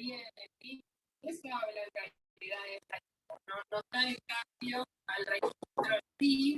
viene, eso habla en realidad de esta, no está en cambio al registro sí.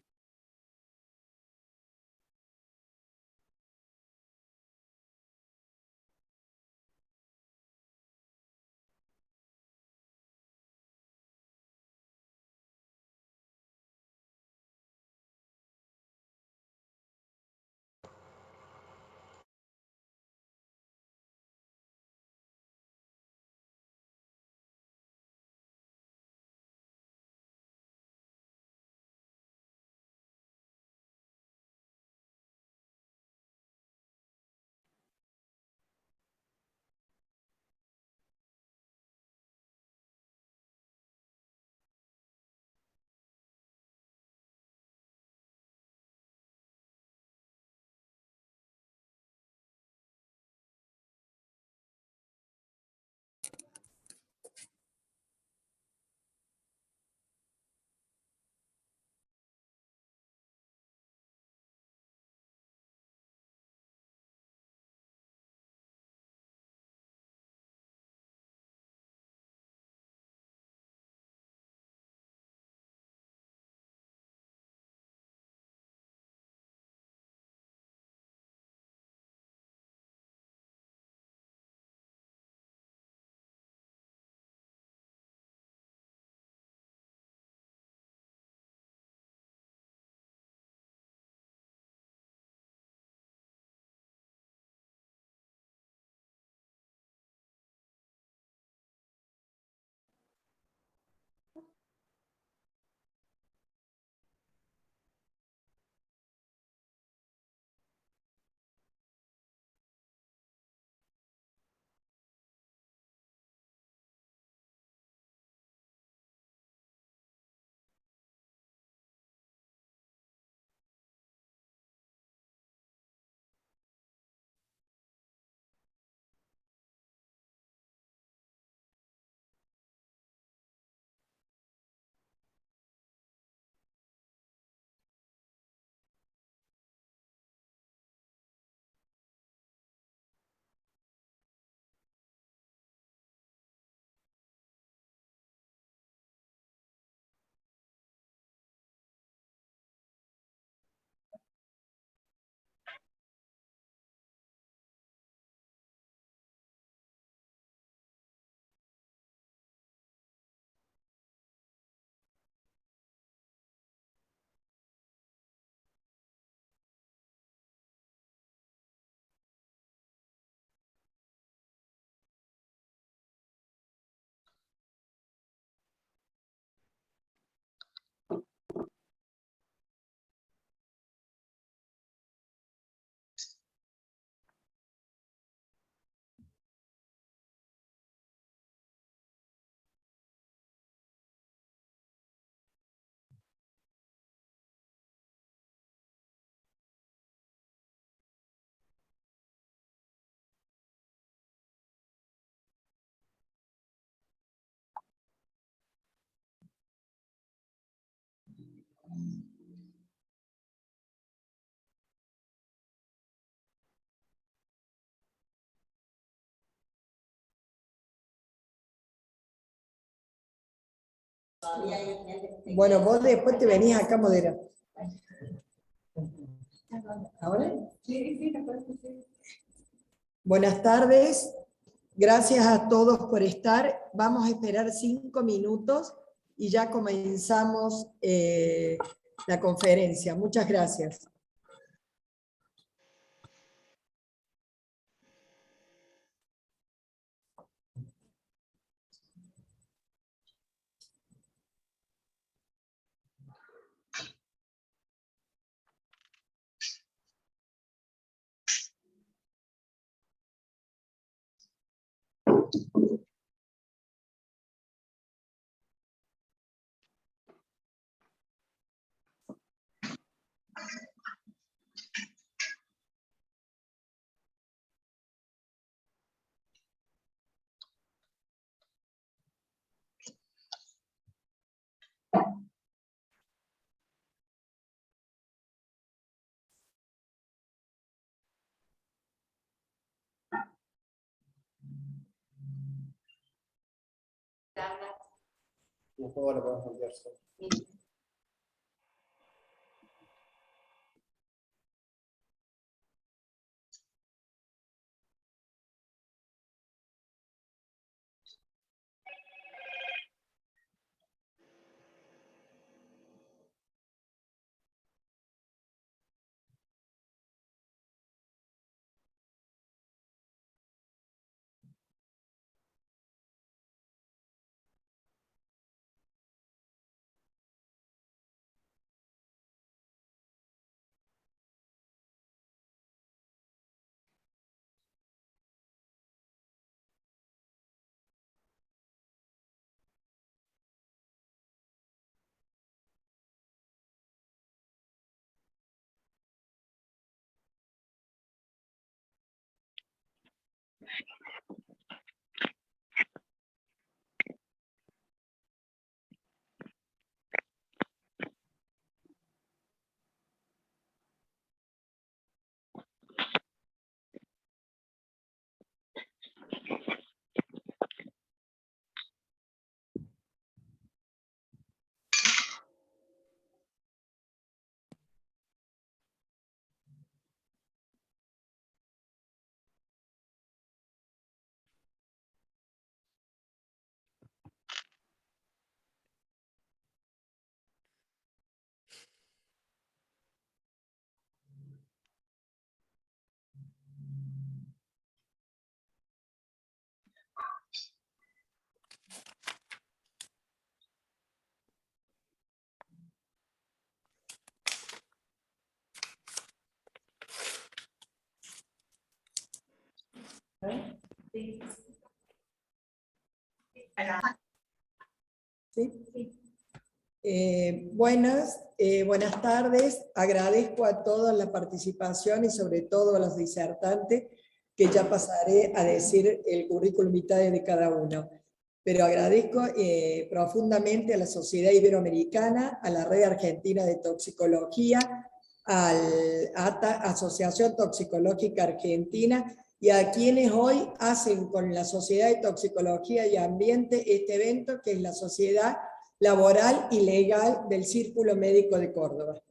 Bueno, vos después te venís acá a moderar. ¿Ahora? Buenas tardes. Gracias a todos por estar. Vamos a esperar 5 minutos y ya comenzamos la conferencia. Muchas gracias. Un juego lo podemos enviar solo. ¿Sí? Buenas tardes. Agradezco a todos la participación y sobre todo a los disertantes, que ya pasaré a decir el currículum vitae de cada uno. Pero agradezco profundamente a la Sociedad Iberoamericana, a la Red Argentina de Toxicología, a la Asociación Toxicológica Argentina, y a quienes hoy hacen con la Sociedad de Toxicología y Ambiente este evento, que es la Sociedad Laboral y Legal del Círculo Médico de Córdoba.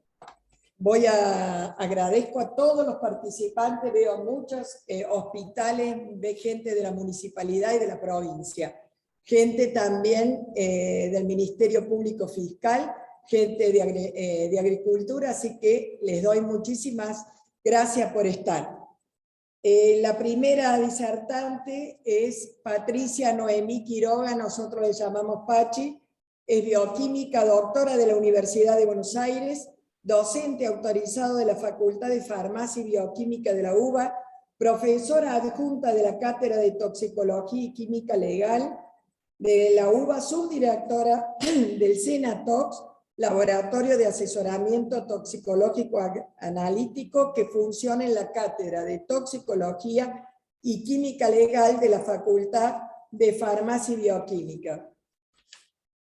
Agradezco a todos los participantes, veo muchos hospitales, ve gente de la municipalidad y de la provincia, gente también del Ministerio Público Fiscal, gente de Agricultura, así que les doy muchísimas gracias por estar. La primera disertante es Patricia Noemí Quiroga, nosotros le llamamos Pachi, es bioquímica, doctora de la Universidad de Buenos Aires, docente autorizado de la Facultad de Farmacia y Bioquímica de la UBA, profesora adjunta de la Cátedra de Toxicología y Química Legal de la UBA, subdirectora del Senatox, Laboratorio de Asesoramiento Toxicológico Analítico, que funciona en la Cátedra de Toxicología y Química Legal de la Facultad de Farmacia y Bioquímica.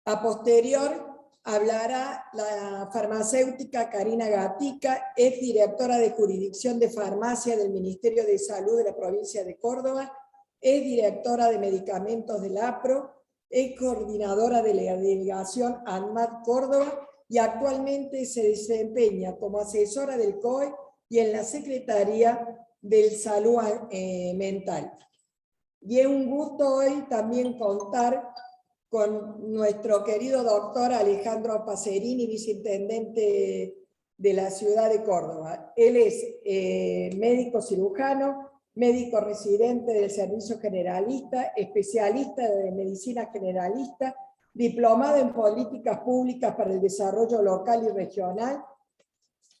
A posterior hablará la farmacéutica Karina Gatica, ex directora de Jurisdicción de Farmacia del Ministerio de Salud de la provincia de Córdoba, es directora de Medicamentos del APRO, es coordinadora de la delegación ANMAT Córdoba y actualmente se desempeña como asesora del COE y en la Secretaría de Salud Mental. Y es un gusto hoy también contar con nuestro querido doctor Alejandro Pacerini, viceintendente de la ciudad de Córdoba. Él es médico cirujano, médico residente del Servicio Generalista, especialista de Medicina Generalista, diplomado en Políticas Públicas para el Desarrollo Local y Regional,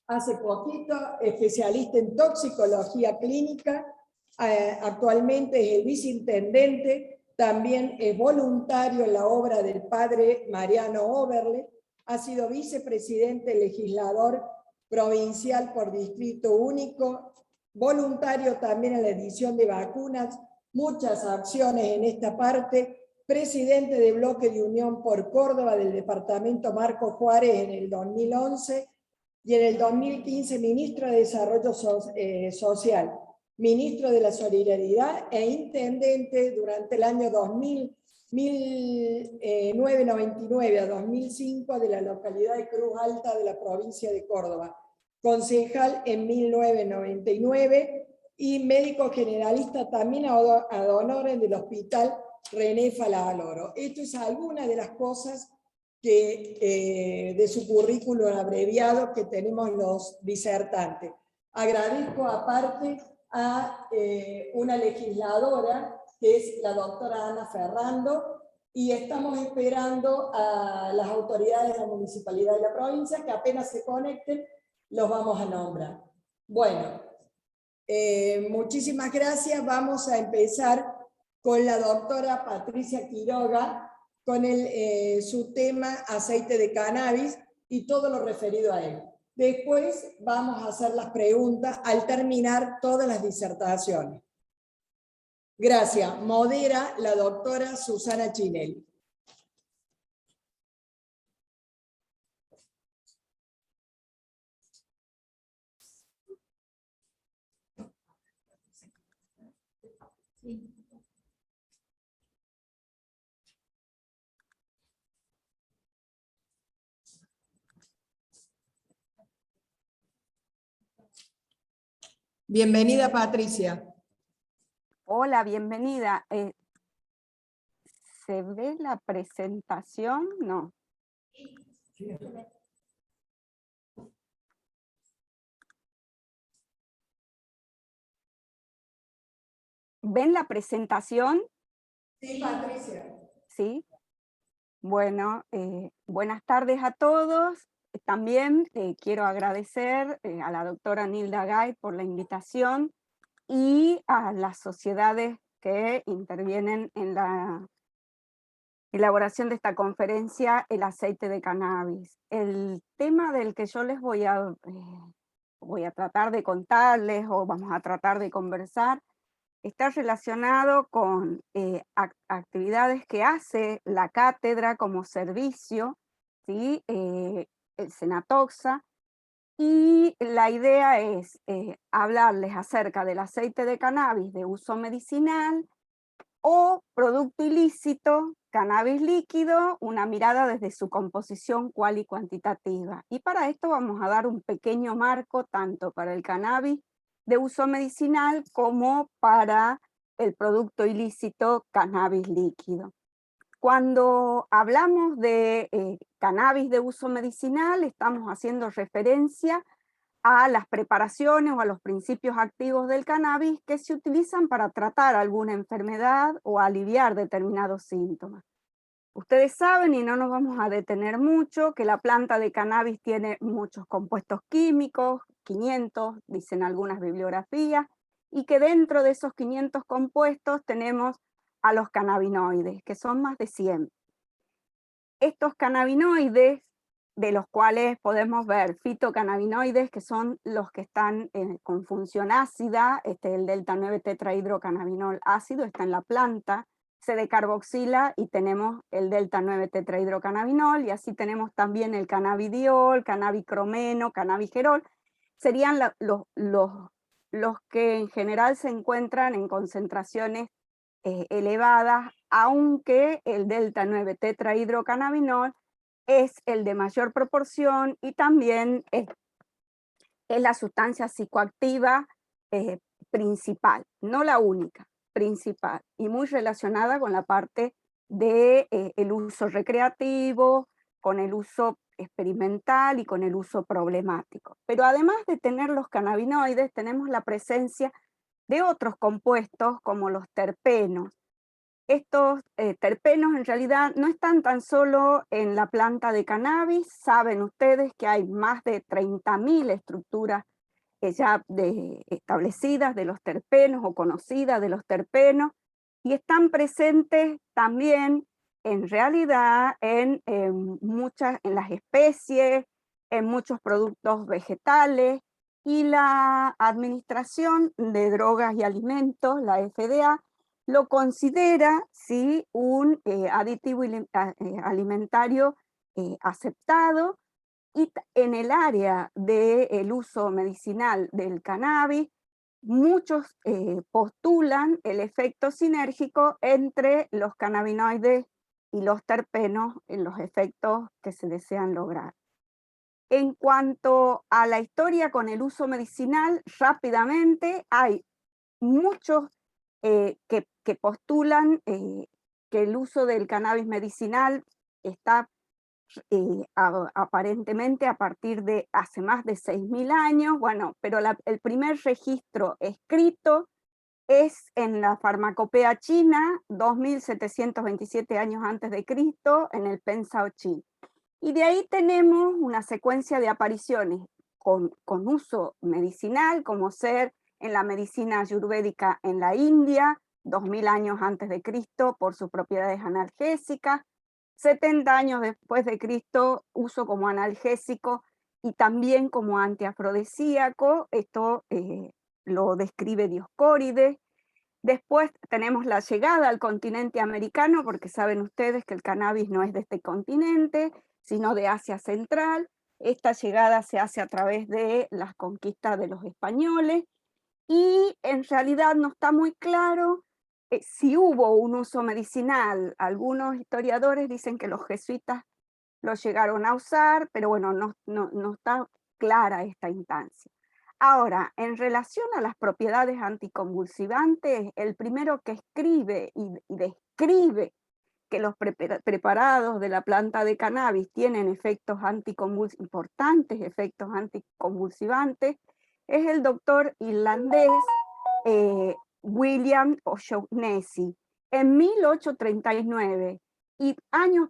hace poquito especialista en Toxicología Clínica, actualmente es el viceintendente, también es voluntario en la obra del padre Mariano Oberle, ha sido vicepresidente legislador provincial por Distrito Único, voluntario también en la edición de vacunas, muchas acciones en esta parte, presidente de Bloque de Unión por Córdoba del departamento Marco Juárez en el 2011 y en el 2015 ministro de Desarrollo Social, ministro de la Solidaridad e intendente durante el año 2000 1999 a 2005 de la localidad de Cruz Alta de la provincia de Córdoba, concejal en 1999 y médico generalista también ad honorem del Hospital René Favaloro. Esto es alguna de las cosas que, de su currículum abreviado que tenemos los disertantes. Agradezco aparte a una legisladora que es la doctora Ana Ferrando, y estamos esperando a las autoridades de la municipalidad de la provincia que apenas se conecten los vamos a nombrar. Bueno, muchísimas gracias. Vamos a empezar con la doctora Patricia Quiroga, con su tema aceite de cannabis y todo lo referido a él. Después vamos a hacer las preguntas al terminar todas las disertaciones. Gracias. Modera la doctora Susana Chinelli. Bienvenida, Patricia. Hola, bienvenida. ¿Se ve la presentación? No. ¿Ven la presentación? Sí, Patricia. Sí. Bueno, buenas tardes a todos. También quiero agradecer a la doctora Nilda Gay por la invitación y a las sociedades que intervienen en la elaboración de esta conferencia, el aceite de cannabis. El tema del que yo les voy a tratar de contarles o vamos a tratar de conversar está relacionado con actividades que hace la cátedra como servicio, ¿sí? El Senatoxa, y la idea es hablarles acerca del aceite de cannabis de uso medicinal o producto ilícito, cannabis líquido, una mirada desde su composición cual y cuantitativa. Y para esto vamos a dar un pequeño marco tanto para el cannabis de uso medicinal como para el producto ilícito cannabis líquido. Cuando hablamos de cannabis de uso medicinal, estamos haciendo referencia a las preparaciones o a los principios activos del cannabis que se utilizan para tratar alguna enfermedad o aliviar determinados síntomas. Ustedes saben, y no nos vamos a detener mucho, que la planta de cannabis tiene muchos compuestos químicos, 500, dicen algunas bibliografías, y que dentro de esos 500 compuestos tenemos a los cannabinoides, que son más de 100. Estos cannabinoides, de los cuales podemos ver fitocannabinoides, que son los que están con función ácida, el delta 9 tetrahidrocannabinol ácido está en la planta, se decarboxila y tenemos el delta 9 tetrahidrocannabinol, y así tenemos también el cannabidiol, cannabicromeno, cannabigerol, serían los que en general se encuentran en concentraciones elevadas, aunque el delta 9 tetrahidrocannabinol es el de mayor proporción y también es la sustancia psicoactiva principal, no la única, principal, y muy relacionada con la parte de el uso recreativo, con el uso experimental y con el uso problemático. Pero además de tener los cannabinoides, tenemos la presencia de otros compuestos como los terpenos. Estos terpenos en realidad no están tan solo en la planta de cannabis, saben ustedes que hay más de 30.000 estructuras ya establecidas de los terpenos o conocidas de los terpenos, y están presentes también en realidad en las especies, en muchos productos vegetales, y la Administración de Drogas y Alimentos, la FDA, lo considera ¿sí? Un aditivo alimentario aceptado, y en el área del uso medicinal del cannabis muchos postulan el efecto sinérgico entre los cannabinoides y los terpenos en los efectos que se desean lograr. En cuanto a la historia con el uso medicinal, rápidamente hay muchos que postulan que el uso del cannabis medicinal está aparentemente a partir de hace más de 6.000 años, bueno, pero el primer registro escrito es en la farmacopea china, 2727 años antes de Cristo, en el Pensao Chin. Y de ahí tenemos una secuencia de apariciones con uso medicinal, como ser en la medicina ayurvédica en la India, 2000 años antes de Cristo, por sus propiedades analgésicas, 70 años después de Cristo, uso como analgésico y también como antiafrodisíaco, esto lo describe Dioscórides. Después tenemos la llegada al continente americano, porque saben ustedes que el cannabis no es de este continente, sino de Asia Central. Esta llegada se hace a través de las conquistas de los españoles y en realidad no está muy claro si hubo un uso medicinal. Algunos historiadores dicen que los jesuitas lo llegaron a usar, pero bueno, no está clara esta instancia. Ahora, en relación a las propiedades anticonvulsivantes, el primero que escribe y describe que los preparados de la planta de cannabis tienen efectos importantes efectos anticonvulsivantes, es el doctor irlandés William O'Shaughnessy, en 1839, y años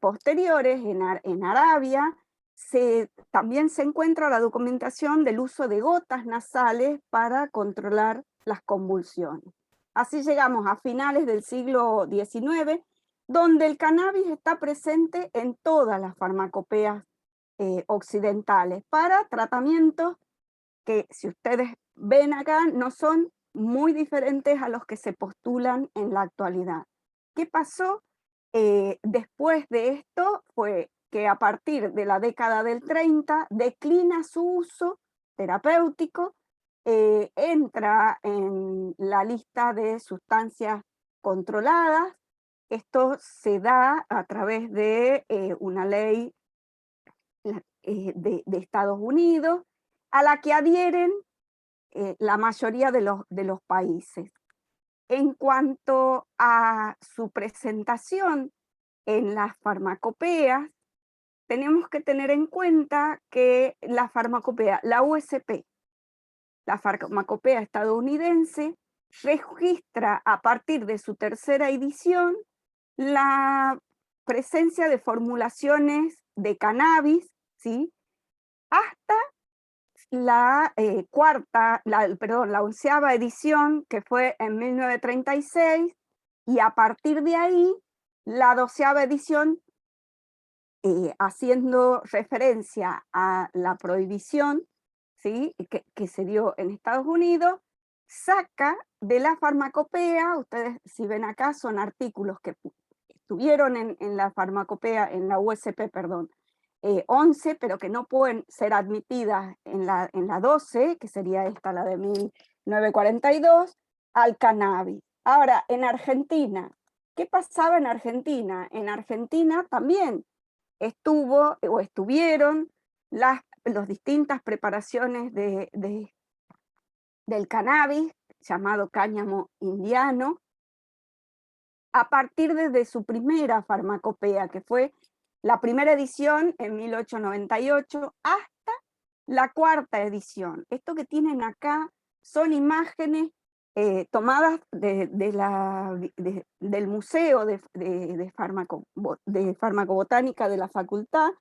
posteriores en Arabia también se encuentra la documentación del uso de gotas nasales para controlar las convulsiones. Así llegamos a finales del siglo XIX, donde el cannabis está presente en todas las farmacopeas occidentales para tratamientos que, si ustedes ven acá, no son muy diferentes a los que se postulan en la actualidad. ¿Qué pasó? Después de esto fue que a partir de la década del 30 declina su uso terapéutico, entra en la lista de sustancias controladas. Esto se da a través de una ley de Estados Unidos, a la que adhieren la mayoría de los países. En cuanto a su presentación en las farmacopeas, tenemos que tener en cuenta que la farmacopea, la USP, la farmacopea estadounidense, registra a partir de su tercera edición la presencia de formulaciones de cannabis, ¿sí?, hasta la la 11ª edición, que fue en 1936, y a partir de ahí, la 12ª edición, haciendo referencia a la prohibición, ¿sí?, que se dio en Estados Unidos, saca de la farmacopea, ustedes si ven acá son artículos que estuvieron en la farmacopea, en la USP, perdón, 11, pero que no pueden ser admitidas en la 12, que sería esta, la de 1942, al cannabis. Ahora, en Argentina, ¿qué pasaba en Argentina? En Argentina también estuvieron las distintas preparaciones del cannabis, llamado cáñamo indiano, a partir de su primera farmacopea, que fue la primera edición en 1898 hasta la 4ª edición. Esto que tienen acá son imágenes tomadas del Museo de Farmacobotánica de la Facultad,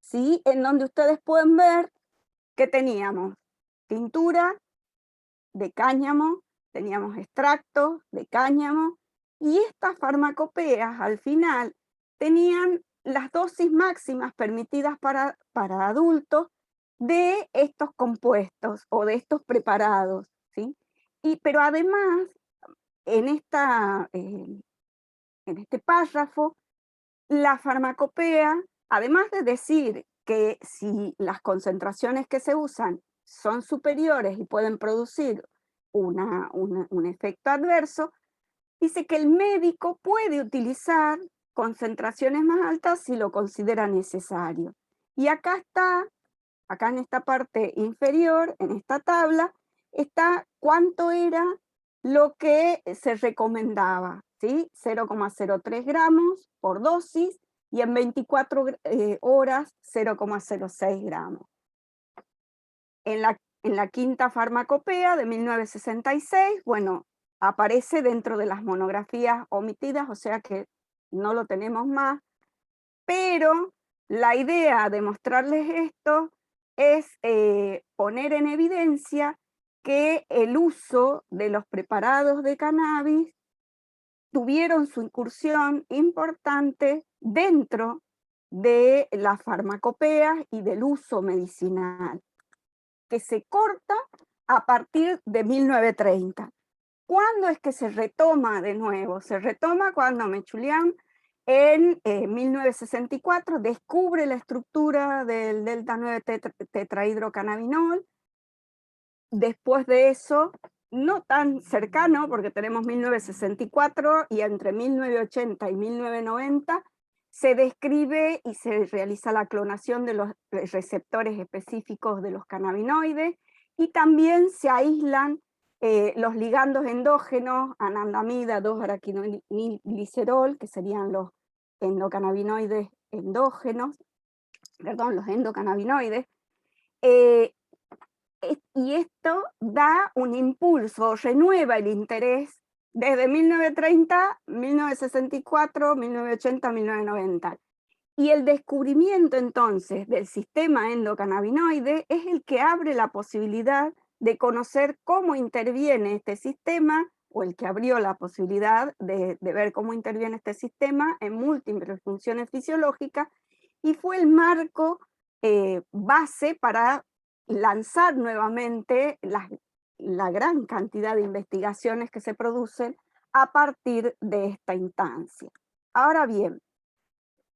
¿sí?, en donde ustedes pueden ver que teníamos tintura de cáñamo, teníamos extractos de cáñamo, y estas farmacopeas al final tenían las dosis máximas permitidas para adultos de estos compuestos o de estos preparados, ¿sí? Pero además, en este párrafo, la farmacopea, además de decir que si las concentraciones que se usan son superiores y pueden producir un efecto adverso, dice que el médico puede utilizar concentraciones más altas si lo considera necesario. Y acá está, acá en esta parte inferior, en esta tabla, está cuánto era lo que se recomendaba, ¿sí? 0,03 gramos por dosis y en 24 horas 0,06 gramos. En la quinta farmacopea de 1966, bueno, aparece dentro de las monografías omitidas, o sea que no lo tenemos más, pero la idea de mostrarles esto es poner en evidencia que el uso de los preparados de cannabis tuvieron su incursión importante dentro de las farmacopeas y del uso medicinal, que se corta a partir de 1930. ¿Cuándo es que se retoma de nuevo? Se retoma cuando Mechulian en 1964 descubre la estructura del delta 9 tetrahidrocannabinol. Después de eso, no tan cercano, porque tenemos 1964 y entre 1980 y 1990 se describe y se realiza la clonación de los receptores específicos de los cannabinoides y también se aíslan los ligandos endógenos, anandamida, 2-araquinoglicerol, que serían los endocannabinoides endógenos, perdón, los endocannabinoides, y esto da un impulso, renueva el interés desde 1930, 1964, 1980, 1990. Y el descubrimiento entonces del sistema endocannabinoide es el que abre la posibilidad de conocer cómo interviene este sistema, o el que abrió la posibilidad de ver cómo interviene este sistema en múltiples funciones fisiológicas, y fue el marco base para lanzar nuevamente la gran cantidad de investigaciones que se producen a partir de esta instancia. Ahora bien,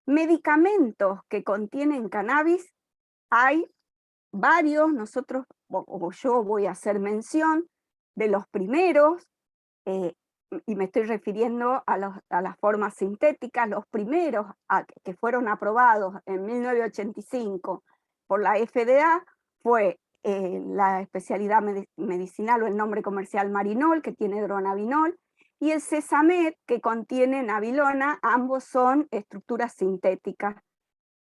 medicamentos que contienen cannabis, hay varios, nosotros, o yo voy a hacer mención de los primeros, y me estoy refiriendo a las formas sintéticas, los primeros que fueron aprobados en 1985 por la FDA fue la especialidad medicinal o el nombre comercial Marinol, que tiene dronabinol, y el Sesamet, que contiene nabilona. Ambos son estructuras sintéticas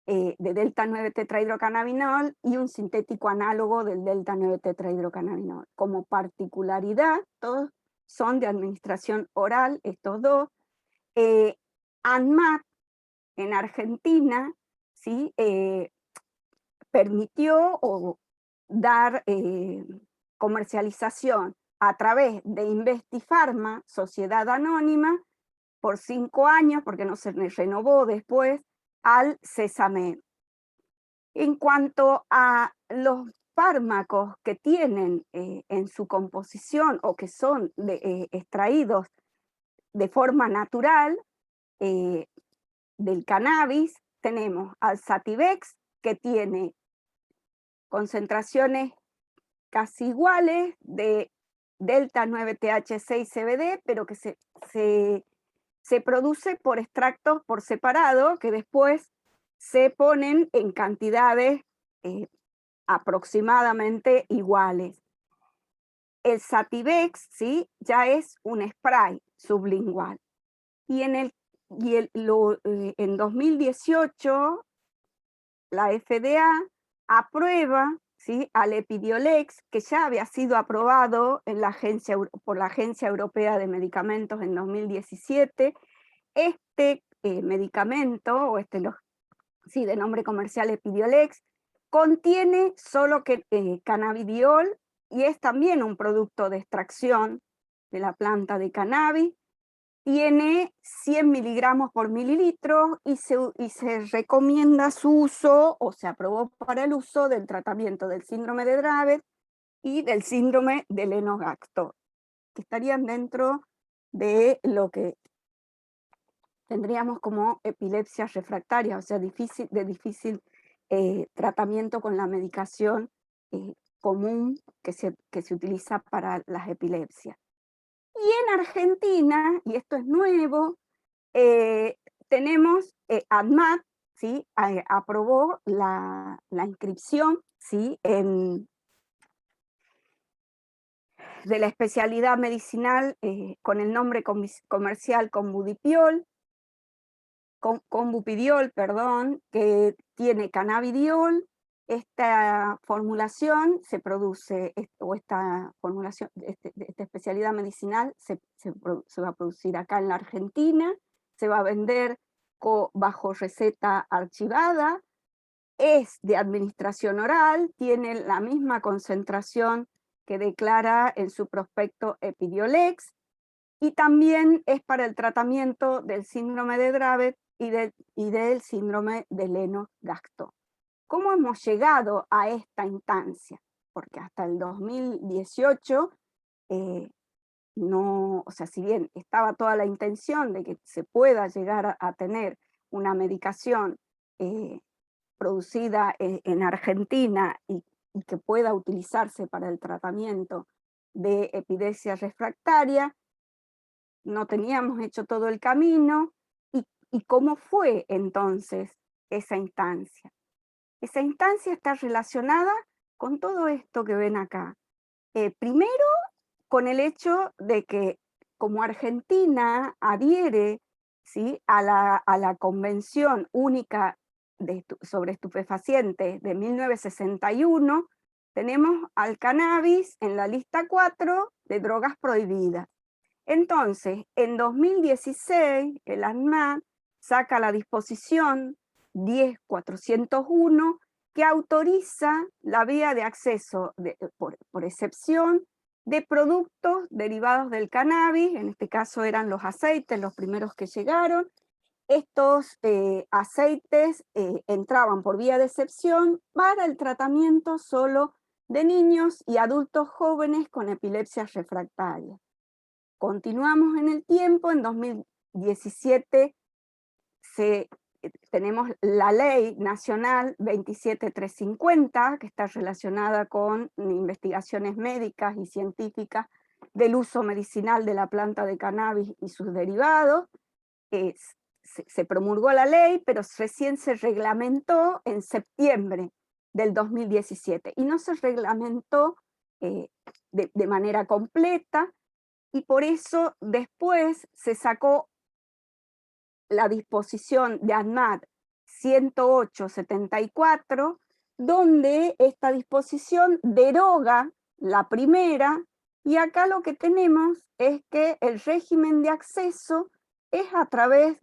de delta 9 tetrahidrocannabinol y un sintético análogo del delta 9 tetrahidrocannabinol. Como particularidad, todos son de administración oral, estos dos. ANMAT en Argentina, ¿sí? Permitió dar comercialización a través de Investifarma, sociedad anónima, por 5 años, porque no se renovó después, al Sesamet. En cuanto a los fármacos que tienen en su composición o que son extraídos de forma natural del cannabis, tenemos al Sativex, que tiene concentraciones casi iguales de delta 9-THC-CBD, pero que se produce por extractos por separado, que después se ponen en cantidades aproximadamente iguales. El Sativex, ¿sí?, ya es un spray sublingual. Y en 2018 la FDA aprueba, ¿sí?, al Epidiolex, que ya había sido aprobado en por la Agencia Europea de Medicamentos en 2017. Este medicamento, o de nombre comercial Epidiolex, contiene solo cannabidiol y es también un producto de extracción de la planta de cannabis. Tiene 100 miligramos por mililitro y se recomienda su uso, o se aprobó para el uso del tratamiento del síndrome de Dravet y del síndrome de Lennox-Gastaut, que estarían dentro de lo que tendríamos como epilepsia refractaria, o sea, de difícil tratamiento con la medicación común que se utiliza para las epilepsias. Y en Argentina, y esto es nuevo, tenemos ANMAT, ¿sí? Aprobó la inscripción, ¿sí? De la especialidad medicinal con el nombre comercial Conbupidiol, perdón, que tiene cannabidiol. Esta formulación se produce, o esta formulación, esta especialidad medicinal se va a producir acá en la Argentina, se va a vender bajo receta archivada, es de administración oral, tiene la misma concentración que declara en su prospecto Epidiolex, y también es para el tratamiento del síndrome de Dravet y del síndrome de Lennox-Gastaut. ¿Cómo hemos llegado a esta instancia? Porque hasta el 2018, o sea, si bien estaba toda la intención de que se pueda llegar a tener una medicación producida en Argentina y que pueda utilizarse para el tratamiento de epilepsia refractaria, no teníamos hecho todo el camino. ¿Y cómo fue entonces esa instancia? Esa instancia está relacionada con todo esto que ven acá. Primero, con el hecho de que como Argentina adhiere, ¿sí?, a la Convención Única sobre Estupefacientes de 1961, tenemos al cannabis en la lista 4 de drogas prohibidas. Entonces, en 2016, el ANMAT saca la disposición 10.401 que autoriza la vía de acceso por excepción de productos derivados del cannabis. En este caso eran los aceites, los primeros que llegaron. Estos aceites entraban por vía de excepción para el tratamiento solo de niños y adultos jóvenes con epilepsia refractaria. Continuamos en el tiempo, en 2017 tenemos la Ley Nacional 27350, que está relacionada con investigaciones médicas y científicas del uso medicinal de la planta de cannabis y sus derivados. Se promulgó la ley, pero recién se reglamentó en septiembre del 2017, y no se reglamentó de manera completa, y por eso después se sacó la disposición de ANMAT 108.74, donde esta disposición deroga la primera, y acá lo que tenemos es que el régimen de acceso es a través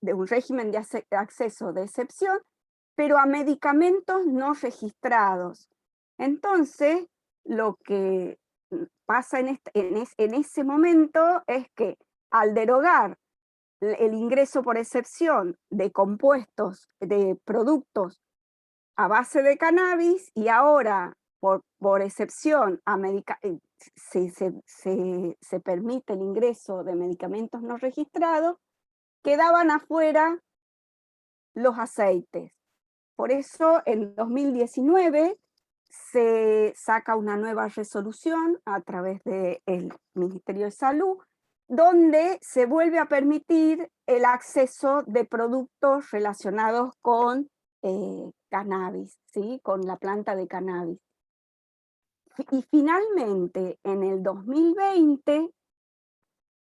de un régimen de acceso de excepción, pero a medicamentos no registrados. Entonces, lo que pasa en ese momento es que al derogar el ingreso por excepción de compuestos, de productos a base de cannabis, y ahora por excepción se permite el ingreso de medicamentos no registrados, quedaban afuera los aceites. Por eso en 2019 se saca una nueva resolución a través del Ministerio de Salud, donde se vuelve a permitir el acceso de productos relacionados con cannabis, ¿sí?, con la planta de cannabis. Y finalmente, en el 2020,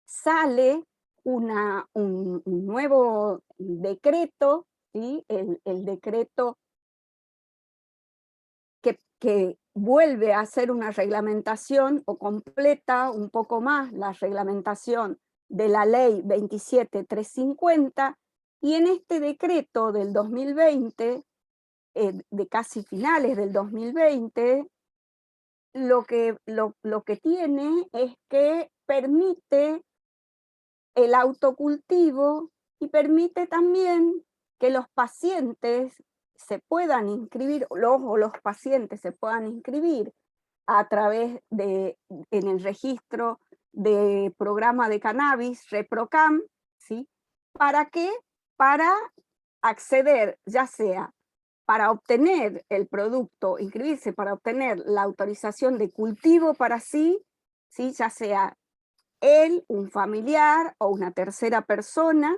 sale un nuevo decreto, ¿sí?, el decreto que vuelve a hacer una reglamentación o completa un poco más la reglamentación de la ley 27.350, y en este decreto del 2020, de casi finales del 2020, lo que tiene es que permite el autocultivo y permite también que los pacientes se puedan inscribir, los pacientes se puedan inscribir a través en el registro de programa de cannabis, ReproCam, ¿sí? ¿Para qué? Para acceder ya sea para obtener el producto, inscribirse para obtener la autorización de cultivo para sí, ¿sí? Ya sea él, un familiar o una tercera persona,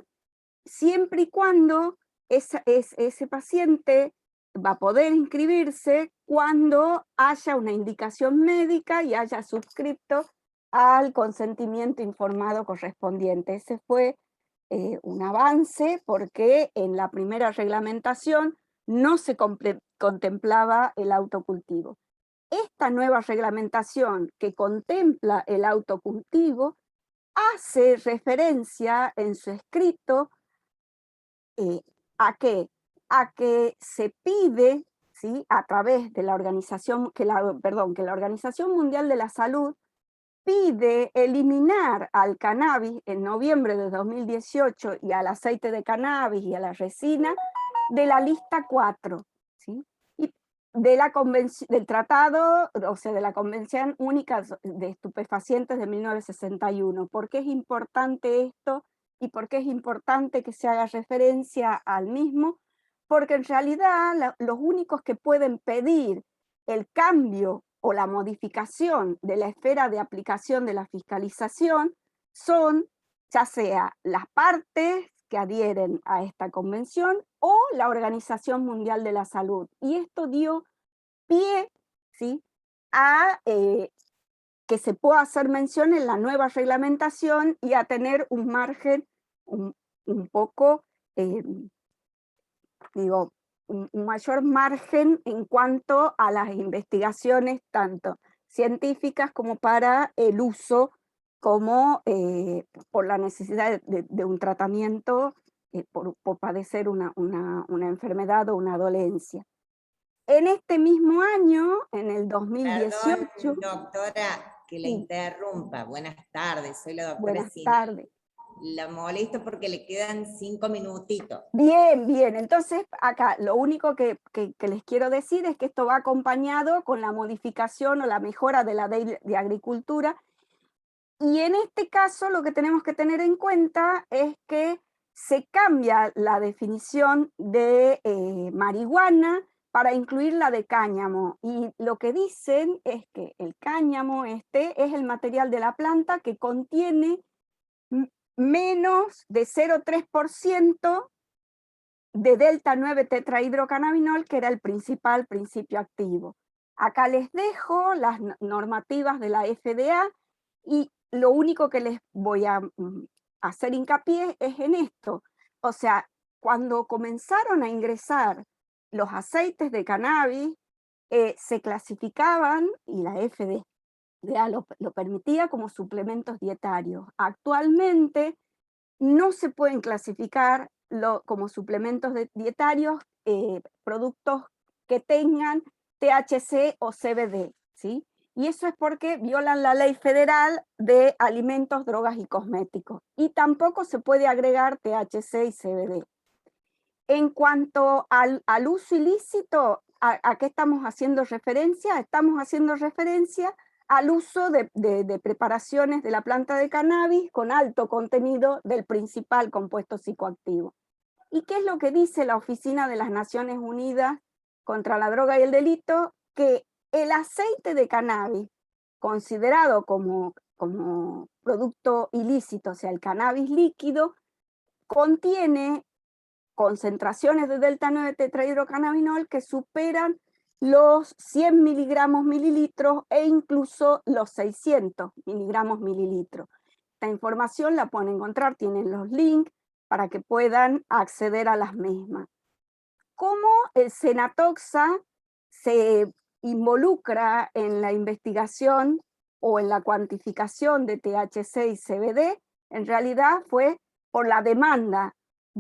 siempre y cuando ese paciente va a poder inscribirse cuando haya una indicación médica y haya suscrito al consentimiento informado correspondiente. Ese fue un avance porque en la primera reglamentación no se contemplaba el autocultivo. Esta nueva reglamentación que contempla el autocultivo hace referencia en su escrito ¿a qué? A que se pide, ¿sí? A través de la Organización, que la Organización Mundial de la Salud pide eliminar al cannabis en noviembre de 2018 y al aceite de cannabis y a la resina de la lista 4, ¿sí? Y de la del tratado, o sea, de la Convención Única de Estupefacientes de 1961. ¿Por qué es importante esto? ¿Y por qué es importante que se haga referencia al mismo? Porque en realidad los únicos que pueden pedir el cambio o la modificación de la esfera de aplicación de la fiscalización son ya sea las partes que adhieren a esta convención o la Organización Mundial de la Salud. Y esto dio pie, ¿sí?, a que se pueda hacer mención en la nueva reglamentación y a tener un margen un poco, digo, un mayor margen en cuanto a las investigaciones, tanto científicas como para el uso, como por la necesidad de un tratamiento por padecer una enfermedad o una dolencia. En este mismo año, en el 2018... Perdón, doctora, que la Sí. interrumpa. Buenas tardes, soy la doctora Buenas Sina. tardes. La molesto porque le quedan 5 minutitos. Bien, bien. Entonces, acá lo único que les quiero decir es que esto va acompañado con la modificación o la mejora de la ley de agricultura. Y en este caso, lo que tenemos que tener en cuenta es que se cambia la definición de marihuana para incluir la de cáñamo. Y lo que dicen es que el cáñamo es el material de la planta que contiene menos de 0,3% de delta 9 tetrahidrocannabinol, que era el principal principio activo. Acá les dejo las normativas de la FDA y lo único que les voy a hacer hincapié es en esto. O sea, cuando comenzaron a ingresar los aceites de cannabis, se clasificaban, y la FDA lo permitía, como suplementos dietarios. Actualmente no se pueden clasificar como suplementos dietarios productos que tengan THC o CBD, ¿sí? Y eso es porque violan la ley federal de alimentos, drogas y cosméticos. Y tampoco se puede agregar THC y CBD. En cuanto al uso ilícito, ¿a qué estamos haciendo referencia? Estamos haciendo referencia al uso de preparaciones de la planta de cannabis con alto contenido del principal compuesto psicoactivo. ¿Y qué es lo que dice la Oficina de las Naciones Unidas contra la Droga y el Delito? Que el aceite de cannabis, considerado como producto ilícito, o sea, el cannabis líquido, contiene concentraciones de delta 9 tetrahidrocannabinol que superan los 100 miligramos mililitros e incluso los 600 miligramos mililitros. Esta información la pueden encontrar, tienen los links para que puedan acceder a las mismas. ¿Cómo el Senatoxa se involucra en la investigación o en la cuantificación de THC y CBD? En realidad fue por la demanda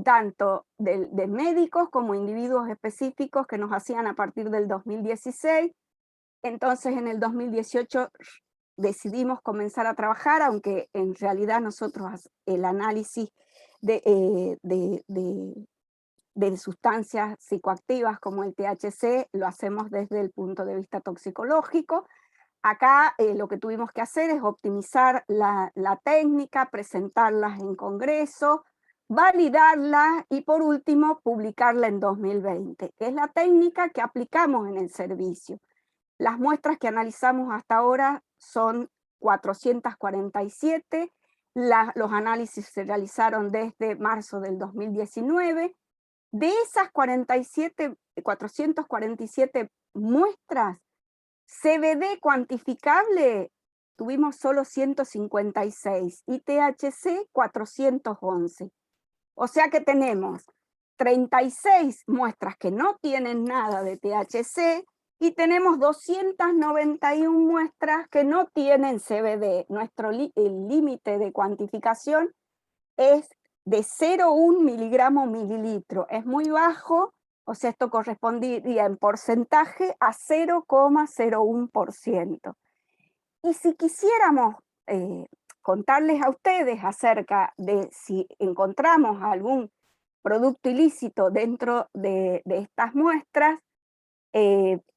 tanto de médicos como individuos específicos que nos hacían a partir del 2016. Entonces en el 2018 decidimos comenzar a trabajar, aunque en realidad nosotros el análisis de sustancias psicoactivas como el THC lo hacemos desde el punto de vista toxicológico. Acá lo que tuvimos que hacer es optimizar la técnica, presentarlas en congreso, validarla y por último publicarla en 2020, que es la técnica que aplicamos en el servicio. Las muestras que analizamos hasta ahora son 447, los análisis se realizaron desde marzo del 2019. De esas 447 muestras, CBD cuantificable tuvimos solo 156 y THC 411. O sea que tenemos 36 muestras que no tienen nada de THC y tenemos 291 muestras que no tienen CBD. El límite de cuantificación es de 0,1 miligramo mililitro. Es muy bajo, o sea, esto correspondería en porcentaje a 0,01%. Y si quisiéramos contarles a ustedes acerca de si encontramos algún producto ilícito dentro de estas muestras,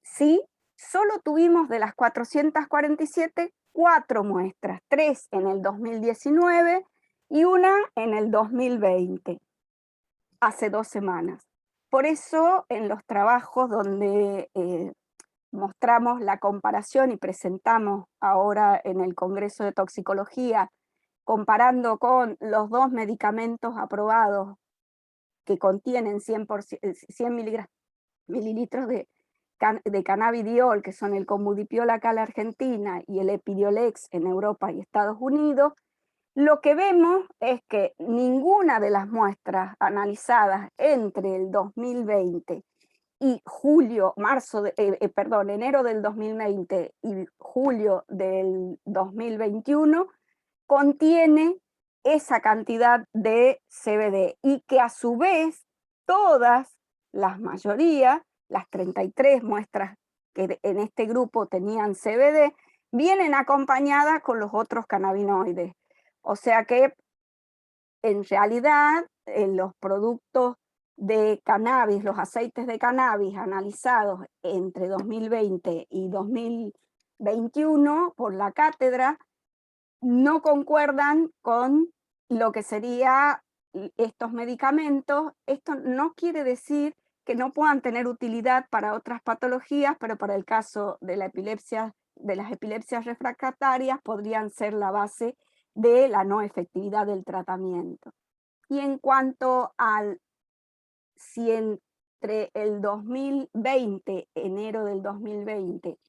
sí, solo tuvimos de las 447, 4 muestras, 3 en el 2019 y una en el 2020, hace 2 semanas. Por eso, en los trabajos donde mostramos la comparación y presentamos ahora en el Congreso de Toxicología, comparando con los 2 medicamentos aprobados que contienen 100 mililitros de cannabidiol, que son el Comudipiol acá en la Argentina y el Epidiolex en Europa y Estados Unidos, lo que vemos es que ninguna de las muestras analizadas entre el 2020 y enero del 2020 y julio del 2021 contiene esa cantidad de CBD y que a su vez las mayoría, las 33 muestras que en este grupo tenían CBD, vienen acompañadas con los otros cannabinoides. O sea que en realidad los productos de cannabis, los aceites de cannabis analizados entre 2020 y 2021 por la cátedra no concuerdan con lo que serían estos medicamentos. Esto no quiere decir que no puedan tener utilidad para otras patologías, pero para el caso de la epilepsia, de las epilepsias refractarias, podrían ser la base de la no efectividad del tratamiento. Y en cuanto al si entre el 2020, enero del 2020,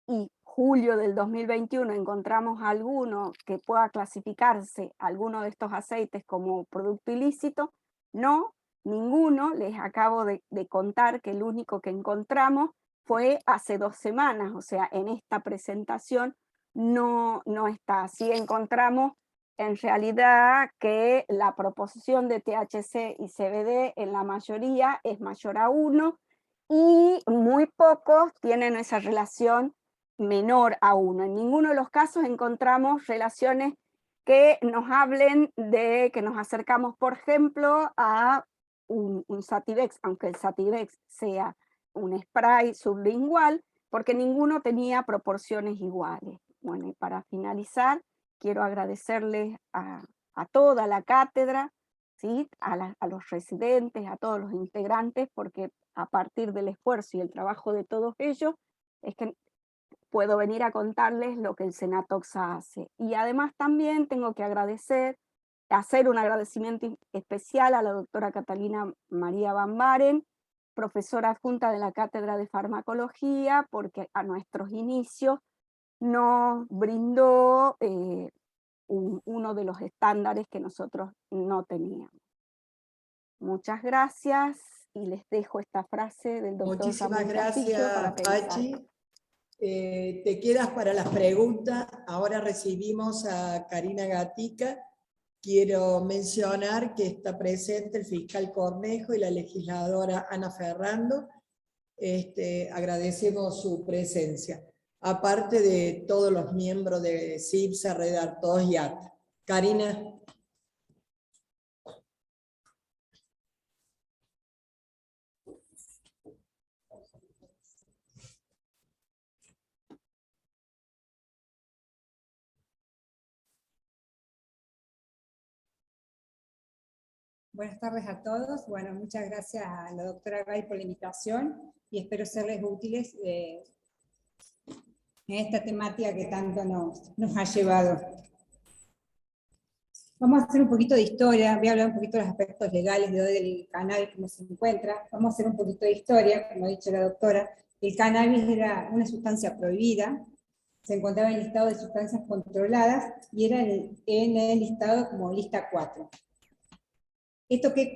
y julio del 2021 encontramos alguno que pueda clasificarse, alguno de estos aceites como producto ilícito, no, ninguno. Les acabo de contar que el único que encontramos fue hace 2 semanas, o sea, en esta presentación no está. Sí encontramos en realidad que la proporción de THC y CBD en la mayoría es mayor a 1 y muy pocos tienen esa relación menor a 1. En ninguno de los casos encontramos relaciones que nos hablen de que nos acercamos, por ejemplo, a un Sativex, aunque el Sativex sea un spray sublingual, porque ninguno tenía proporciones iguales. Bueno, y para finalizar, quiero agradecerles a toda la cátedra, ¿sí? a los residentes, a todos los integrantes, porque a partir del esfuerzo y el trabajo de todos ellos, es que puedo venir a contarles lo que el Senatoxa hace. Y además también tengo que hacer un agradecimiento especial a la doctora Catalina María Van Baren, profesora adjunta de la Cátedra de Farmacología, porque a nuestros inicios nos brindó uno de los estándares que nosotros no teníamos. Muchas gracias y les dejo esta frase del doctor Muchísimas Ramón Castillo para gracias, pensar. Pachi. Te quedas para las preguntas. Ahora recibimos a Karina Gatica. Quiero mencionar que está presente el fiscal Cornejo y la legisladora Ana Ferrando. Agradecemos su presencia. Aparte de todos los miembros de CIPSA, Redartos y ATA. Karina. Buenas tardes a todos. Bueno, muchas gracias a la doctora Gay por la invitación y espero serles útiles en esta temática que tanto nos ha llevado. Vamos a hacer un poquito de historia, voy a hablar un poquito de los aspectos legales de hoy del cannabis, cómo se encuentra. Vamos a hacer un poquito de historia, como ha dicho la doctora. El cannabis era una sustancia prohibida, se encontraba en el listado de sustancias controladas y era en el listado como lista 4. ¿Esto qué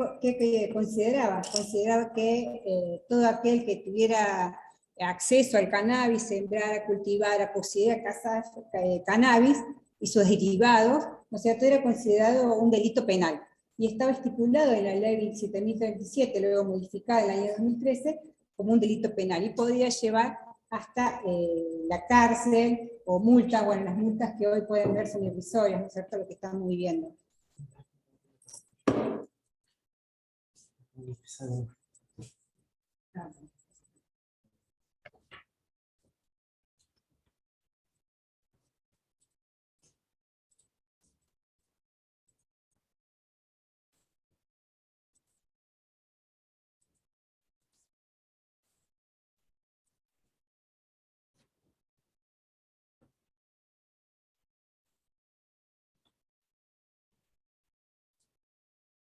consideraba? Consideraba que todo aquel que tuviera acceso al cannabis, sembrara, cultivara, poseyera cannabis y sus derivados, ¿no es cierto?, era considerado un delito penal. Y estaba estipulado en la ley 27.037, luego modificada en el año 2013, como un delito penal. Y podía llevar hasta la cárcel o multa, bueno, las multas que hoy pueden ver son irrisorias, ¿no es cierto?, lo que estamos viviendo.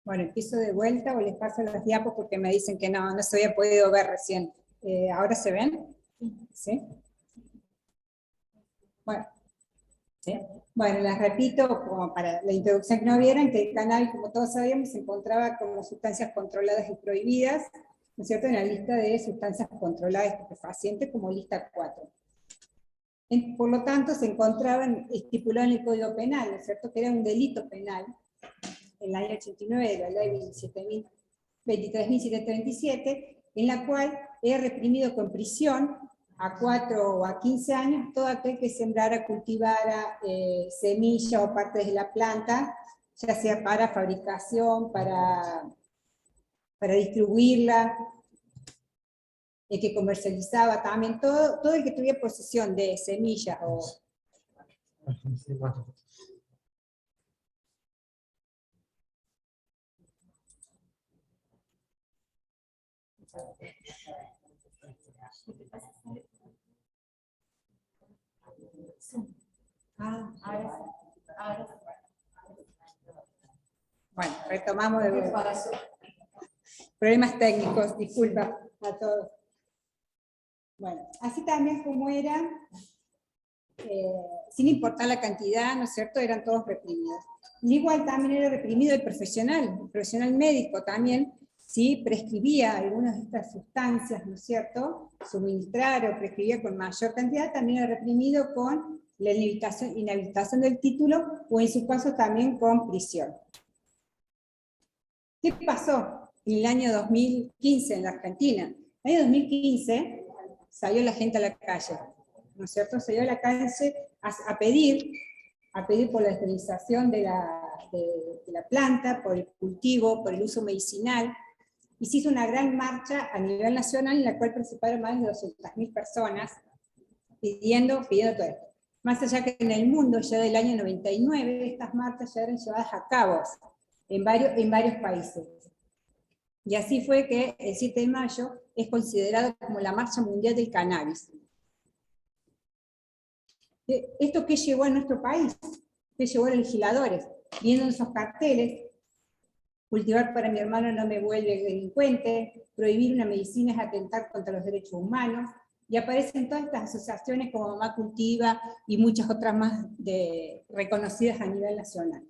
Bueno, empiezo de vuelta o les paso las diapos porque me dicen que no se había podido ver recién. ¿Ahora se ven? ¿Sí? Bueno, ¿sí? Bueno, las repito como para la introducción que no vieran, que el cannabis, como todos sabíamos, se encontraba como sustancias controladas y prohibidas, ¿no es cierto?, en la lista de sustancias controladas estupefacientes como lista 4. Por lo tanto, se encontraban estipulados en el Código Penal, ¿no es cierto?, que era un delito penal, en el año 89 de la ley 23.737, en la cual era reprimido con prisión a 4 o a 15 años todo aquel que sembrara, cultivara semilla o partes de la planta, ya sea para fabricación, para distribuirla, el que comercializaba también, todo el que tuviera posesión de semillas o... Bueno, retomamos de nuevo. Problemas técnicos, disculpa a todos. Bueno, así también como era, sin importar la cantidad, ¿no es cierto?, eran todos reprimidos. Igual también era reprimido el profesional médico también, si prescribía algunas de estas sustancias, ¿no es cierto?, suministrar o prescribía con mayor cantidad, también era reprimido con la inhabilitación del título, o en su caso también con prisión. ¿Qué pasó en el año 2015 en la Argentina? En el año 2015 salió la gente a la calle, ¿no es cierto?, salió a la calle a pedir por la esterilización de la planta, por el cultivo, por el uso medicinal, y se hizo una gran marcha a nivel nacional en la cual participaron más de 200.000 personas pidiendo todo esto. Más allá que en el mundo, ya del año 99, estas marchas ya eran llevadas a cabo en varios países. Y así fue que el 7 de mayo es considerado como la Marcha Mundial del Cannabis. ¿Esto qué llevó a nuestro país? ¿Qué llevó a los legisladores? Viendo esos carteles: cultivar para mi hermano no me vuelve delincuente, prohibir una medicina es atentar contra los derechos humanos, y aparecen todas estas asociaciones como Mamá Cultiva y muchas otras más reconocidas a nivel nacional.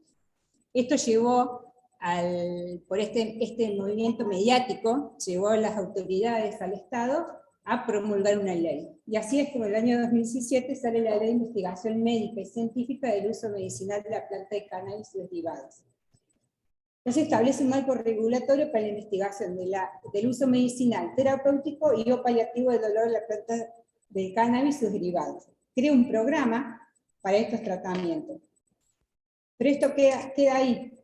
Esto llevó, por este movimiento mediático, llevó a las autoridades, al Estado, a promulgar una ley. Y así es como en el año 2017 sale la Ley de Investigación Médica y Científica del Uso Medicinal de la Planta de Cannabis y derivados. Entonces establece un marco regulatorio para la investigación del uso medicinal, terapéutico y o paliativo del dolor de la planta de cannabis y sus derivados. Crea un programa para estos tratamientos. Pero esto queda ahí.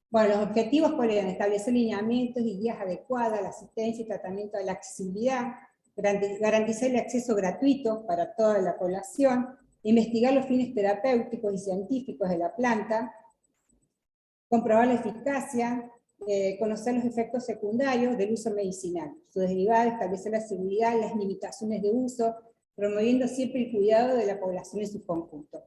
Bueno, los objetivos eran establecer lineamientos y guías adecuadas, la asistencia y tratamiento de la accesibilidad, garantizar el acceso gratuito para toda la población, investigar los fines terapéuticos y científicos de la planta, comprobar la eficacia, conocer los efectos secundarios del uso medicinal, sus derivados, establecer la seguridad, las limitaciones de uso, promoviendo siempre el cuidado de la población en su conjunto.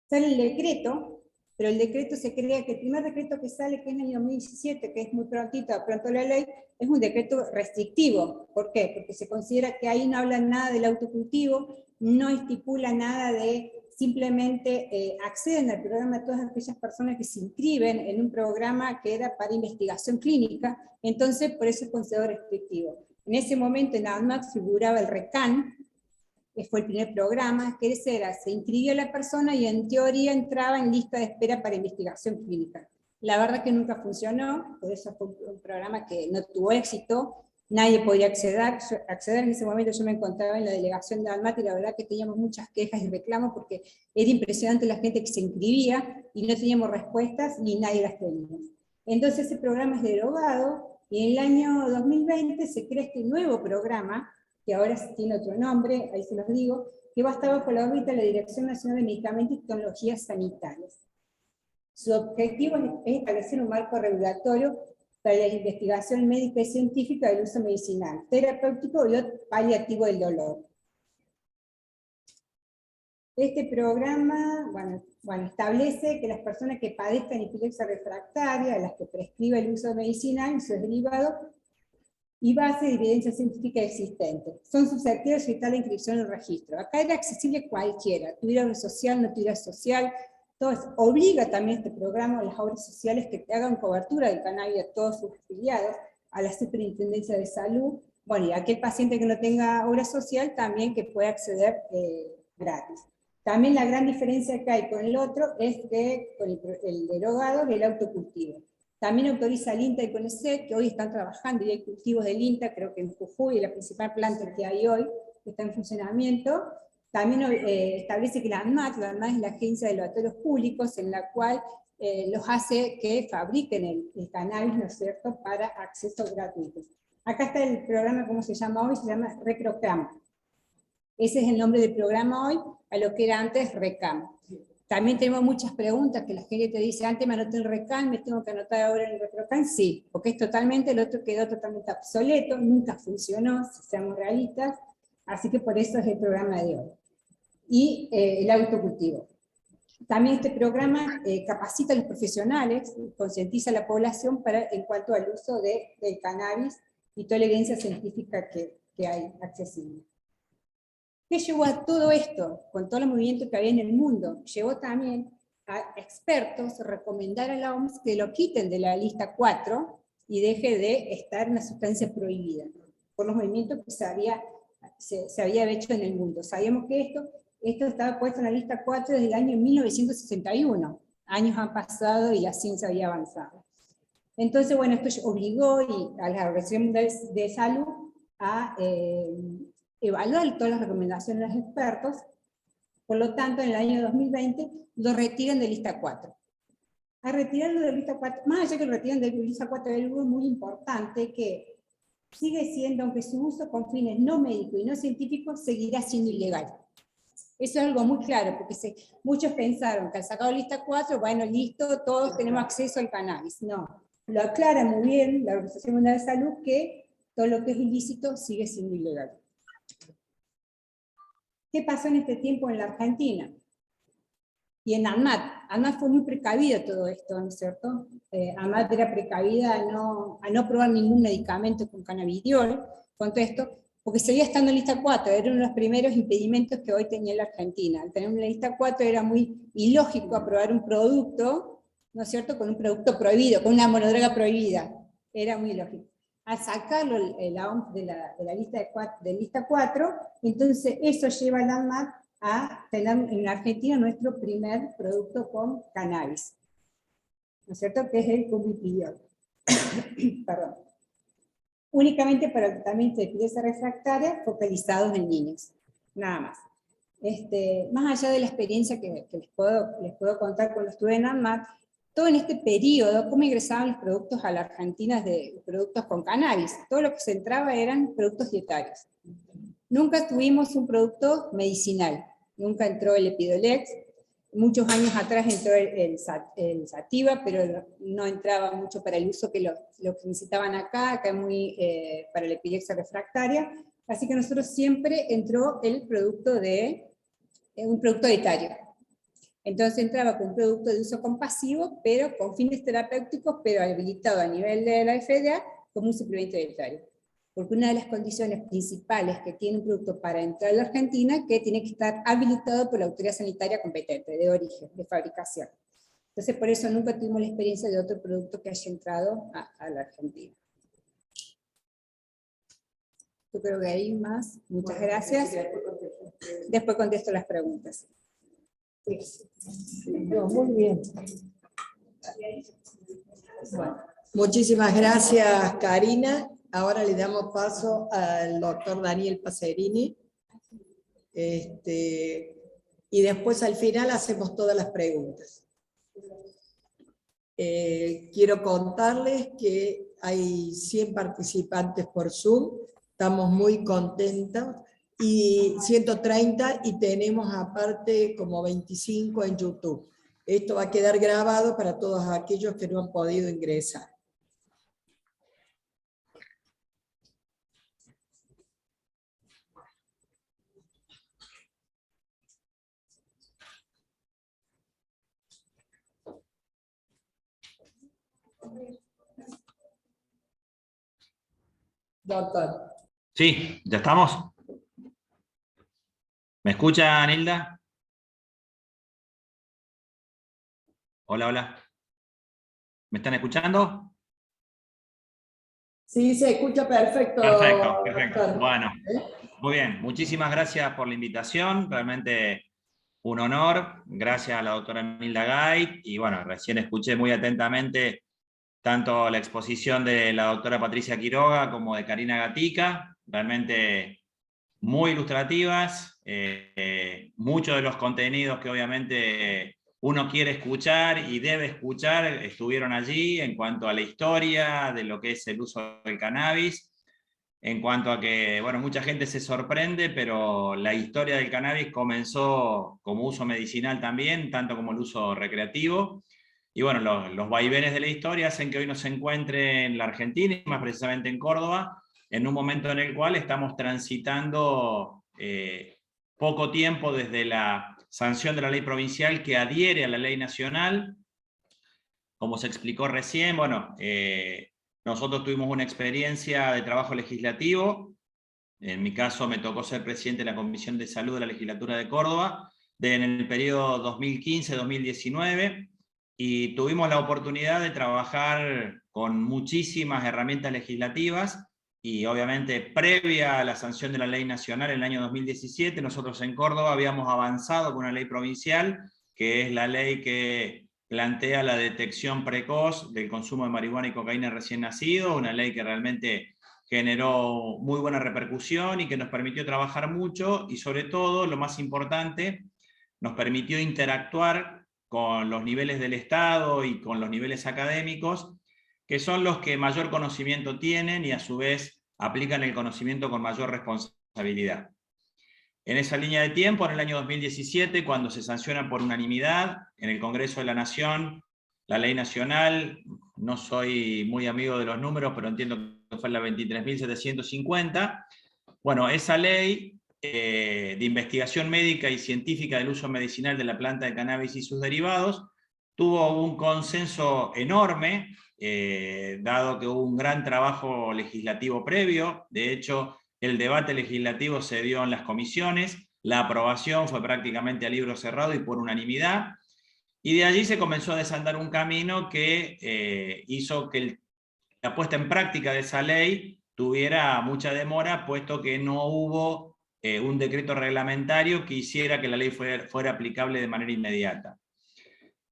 Sale el decreto, pero el decreto se crea que el primer decreto que sale, que es en el 2017, que es muy prontito, pronto la ley, es un decreto restrictivo. ¿Por qué? Porque se considera que ahí no habla nada del autocultivo, no estipula nada de simplemente acceden al programa todas aquellas personas que se inscriben en un programa que era para investigación clínica, entonces por eso es considerado restrictivo. En ese momento en ANMAT figuraba el RECAN, que fue el primer programa, que era, se inscribía la persona y en teoría entraba en lista de espera para investigación clínica. La verdad que nunca funcionó, por eso fue un programa que no tuvo éxito, nadie podía acceder. En ese momento yo me encontraba en la delegación de ANMAT y la verdad que teníamos muchas quejas y reclamos porque era impresionante la gente que se inscribía y no teníamos respuestas ni nadie las tenía. Entonces ese programa es derogado y en el año 2020 se crea este nuevo programa, que ahora tiene otro nombre, ahí se los digo, que va a estar bajo la órbita de la Dirección Nacional de Medicamentos y Tecnologías Sanitarias. Su objetivo es establecer un marco regulatorio para la investigación médica y científica del uso medicinal, terapéutico y paliativo del dolor. Este programa, bueno, establece que las personas que padezcan epilepsia refractaria, a las que prescribe el uso medicinal y sus derivados, y base de evidencia científica existente, son susceptibles de solicitar la inscripción en el registro. Acá era accesible cualquiera, tuviera obra social, no tuviera social. Entonces, obliga también este programa a las obras sociales que hagan cobertura del cannabis a todos sus afiliados, a la Superintendencia de Salud, bueno, y a aquel paciente que no tenga obra social también que pueda acceder gratis. También la gran diferencia que hay con el otro es que con el derogado es el autocultivo. También autoriza al INTA y CONICET, que hoy están trabajando, y hay cultivos del INTA, creo que en Jujuy, la principal planta que hay hoy, que está en funcionamiento. También establece que la ANMAT es la agencia de laboratorios públicos, en la cual los hace que fabriquen el cannabis, ¿no es cierto?, para acceso gratuito. Acá está el programa, ¿cómo se llama hoy? Se llama RECROCAM. Ese es el nombre del programa hoy, a lo que era antes RECAM. También tenemos muchas preguntas que la gente te dice, antes me anoté en RECAM, me tengo que anotar ahora en el RECROCAM. Sí, porque es totalmente, el otro quedó totalmente obsoleto, nunca funcionó, si seamos realistas, así que por eso es el programa de hoy. Y el autocultivo. También este programa capacita a los profesionales, concientiza a la población en cuanto al uso del cannabis y toda la evidencia científica que hay accesible. ¿Qué llevó a todo esto? Con todo el movimiento que había en el mundo, llevó también a expertos recomendar a la OMS que lo quiten de la lista 4 y deje de estar una sustancia prohibida, por los movimientos que se había hecho en el mundo. Sabíamos que esto estaba puesto en la lista 4 desde el año 1961. Años han pasado y la ciencia había avanzado. Entonces, bueno, esto obligó a la Organización Mundial de Salud a evaluar todas las recomendaciones de los expertos. Por lo tanto, en el año 2020 lo retiran de lista 4. A retirarlo de lista 4, más allá que lo retiran de lista 4, hay algo muy importante que sigue siendo, aunque su uso con fines no médicos y no científicos, seguirá siendo ilegal. Eso es algo muy claro, porque muchos pensaron que al sacar lista 4, bueno, listo, todos tenemos acceso al cannabis. No, lo aclara muy bien la Organización Mundial de Salud que todo lo que es ilícito sigue siendo ilegal. ¿Qué pasó en este tiempo en la Argentina? Y en ANMAT. ANMAT fue muy precavida todo esto, ¿no es cierto? ANMAT era precavida a no probar ningún medicamento con cannabidiol, con todo esto, porque seguía estando en lista 4, era uno de los primeros impedimentos que hoy tenía la Argentina. Al tener una lista 4 era muy ilógico aprobar un producto, ¿no es cierto?, con un producto prohibido, con una monodroga prohibida. Era muy ilógico. Al sacarlo la OMS de la lista 4, entonces eso lleva a la ANMAT a tener en la Argentina nuestro primer producto con cannabis, ¿no es cierto?, que es el cubipidiol. Perdón. Únicamente para el tratamiento de epilepsia refractaria focalizados en niños, nada más. Más allá de la experiencia que les puedo contar cuando estuve en ANMAT, todo en este periodo, cómo ingresaban los productos a la Argentina de productos con cannabis, todo lo que se entraba eran productos dietarios. Nunca tuvimos un producto medicinal, nunca entró el Epidolex, Muchos años atrás entró el sativa, pero no entraba mucho para el uso que lo que necesitaban acá es muy para la epilepsia refractaria, así que nosotros siempre entró el producto un producto etario. Entonces entraba con un producto de uso compasivo, pero con fines terapéuticos, pero habilitado a nivel de la FDA como un suplemento etario. Porque una de las condiciones principales que tiene un producto para entrar a la Argentina es que tiene que estar habilitado por la autoridad sanitaria competente, de origen, de fabricación. Entonces, por eso nunca tuvimos la experiencia de otro producto que haya entrado a la Argentina. Yo creo que hay más. Muchas gracias. Después contesto las preguntas. No, muy bien. Bueno, muchísimas gracias, Karina. Ahora le damos paso al doctor Daniel Pacerini. Y después al final hacemos todas las preguntas. Quiero contarles que hay 100 participantes por Zoom. Estamos muy contentos. Y 130 y tenemos aparte como 25 en YouTube. Esto va a quedar grabado para todos aquellos que no han podido ingresar. Doctor. Sí, ¿ya estamos? ¿Me escucha, Nilda? Hola, hola. ¿Me están escuchando? Sí, se escucha perfecto. Perfecto, perfecto. Doctor. Bueno, muy bien. Muchísimas gracias por la invitación. Realmente un honor. Gracias a la doctora Nilda Gay. Y bueno, recién escuché muy atentamente tanto la exposición de la doctora Patricia Quiroga como de Karina Gatica. Realmente muy ilustrativas, muchos de los contenidos que obviamente uno quiere escuchar y debe escuchar estuvieron allí en cuanto a la historia de lo que es el uso del cannabis, en cuanto a que, bueno, mucha gente se sorprende, pero la historia del cannabis comenzó como uso medicinal también, tanto como el uso recreativo, y bueno, los vaivenes de la historia hacen que hoy nos encuentre en la Argentina, y más precisamente en Córdoba, en un momento en el cual estamos transitando poco tiempo desde la sanción de la ley provincial que adhiere a la ley nacional. Como se explicó recién, bueno, nosotros tuvimos una experiencia de trabajo legislativo. En mi caso me tocó ser presidente de la Comisión de Salud de la Legislatura de Córdoba en el periodo 2015-2019, y tuvimos la oportunidad de trabajar con muchísimas herramientas legislativas, y obviamente previa a la sanción de la ley nacional en el año 2017, nosotros en Córdoba habíamos avanzado con una ley provincial, que es la ley que plantea la detección precoz del consumo de marihuana y cocaína recién nacido, una ley que realmente generó muy buena repercusión y que nos permitió trabajar mucho, y sobre todo, lo más importante, nos permitió interactuar con los niveles del Estado y con los niveles académicos, que son los que mayor conocimiento tienen y a su vez aplican el conocimiento con mayor responsabilidad. En esa línea de tiempo, en el año 2017, cuando se sanciona por unanimidad en el Congreso de la Nación la ley nacional, no soy muy amigo de los números, pero entiendo que fue la 23.750, bueno, esa ley de investigación médica y científica del uso medicinal de la planta de cannabis y sus derivados tuvo un consenso enorme, dado que hubo un gran trabajo legislativo previo. De hecho, el debate legislativo se dio en las comisiones, la aprobación fue prácticamente a libro cerrado y por unanimidad, y de allí se comenzó a desandar un camino que hizo que la puesta en práctica de esa ley tuviera mucha demora, puesto que no hubo un decreto reglamentario que hiciera que la ley fuera aplicable de manera inmediata.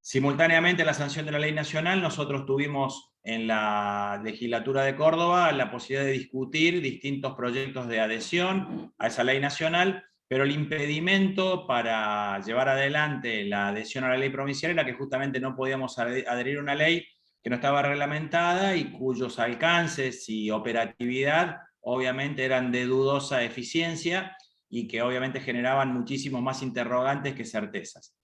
Simultáneamente a la sanción de la ley nacional, nosotros tuvimos en la legislatura de Córdoba la posibilidad de discutir distintos proyectos de adhesión a esa ley nacional, pero el impedimento para llevar adelante la adhesión a la ley provincial era que justamente no podíamos adherir a una ley que no estaba reglamentada y cuyos alcances y operatividad obviamente eran de dudosa eficiencia y que obviamente generaban muchísimos más interrogantes que certezas.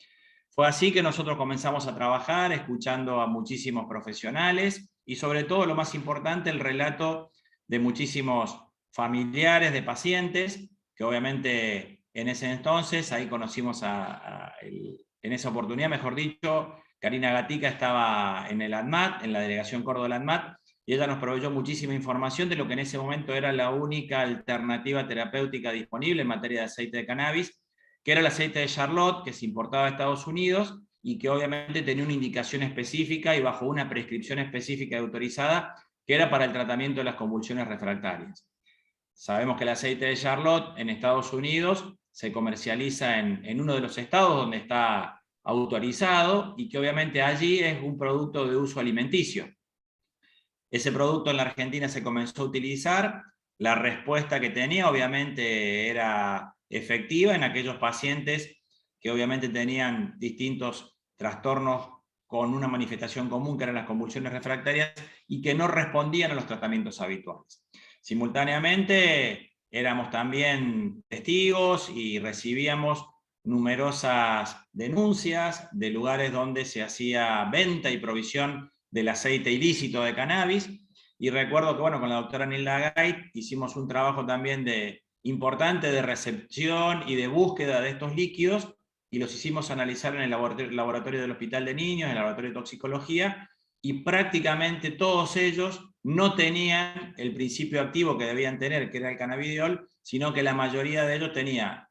Fue así que nosotros comenzamos a trabajar, escuchando a muchísimos profesionales, y sobre todo, lo más importante, el relato de muchísimos familiares de pacientes, que obviamente en ese entonces, ahí conocimos en esa oportunidad, mejor dicho, Karina Gatica estaba en el ANMAT, en la delegación Córdoba del ANMAT, y ella nos proveyó muchísima información de lo que en ese momento era la única alternativa terapéutica disponible en materia de aceite de cannabis, que era el aceite de Charlotte, que se importaba de Estados Unidos, y que obviamente tenía una indicación específica y bajo una prescripción específica y autorizada, que era para el tratamiento de las convulsiones refractarias. Sabemos que el aceite de Charlotte en Estados Unidos se comercializa en uno de los estados donde está autorizado, y que obviamente allí es un producto de uso alimenticio. Ese producto en la Argentina se comenzó a utilizar, la respuesta que tenía obviamente era efectiva en aquellos pacientes que obviamente tenían distintos trastornos con una manifestación común, que eran las convulsiones refractarias, y que no respondían a los tratamientos habituales. Simultáneamente éramos también testigos y recibíamos numerosas denuncias de lugares donde se hacía venta y provisión del aceite ilícito de cannabis, y recuerdo que bueno, con la doctora Nilda Gait hicimos un trabajo también importante de recepción y de búsqueda de estos líquidos, y los hicimos analizar en el laboratorio del Hospital de Niños, en el laboratorio de toxicología, y prácticamente todos ellos no tenían el principio activo que debían tener, que era el cannabidiol, sino que la mayoría de ellos tenía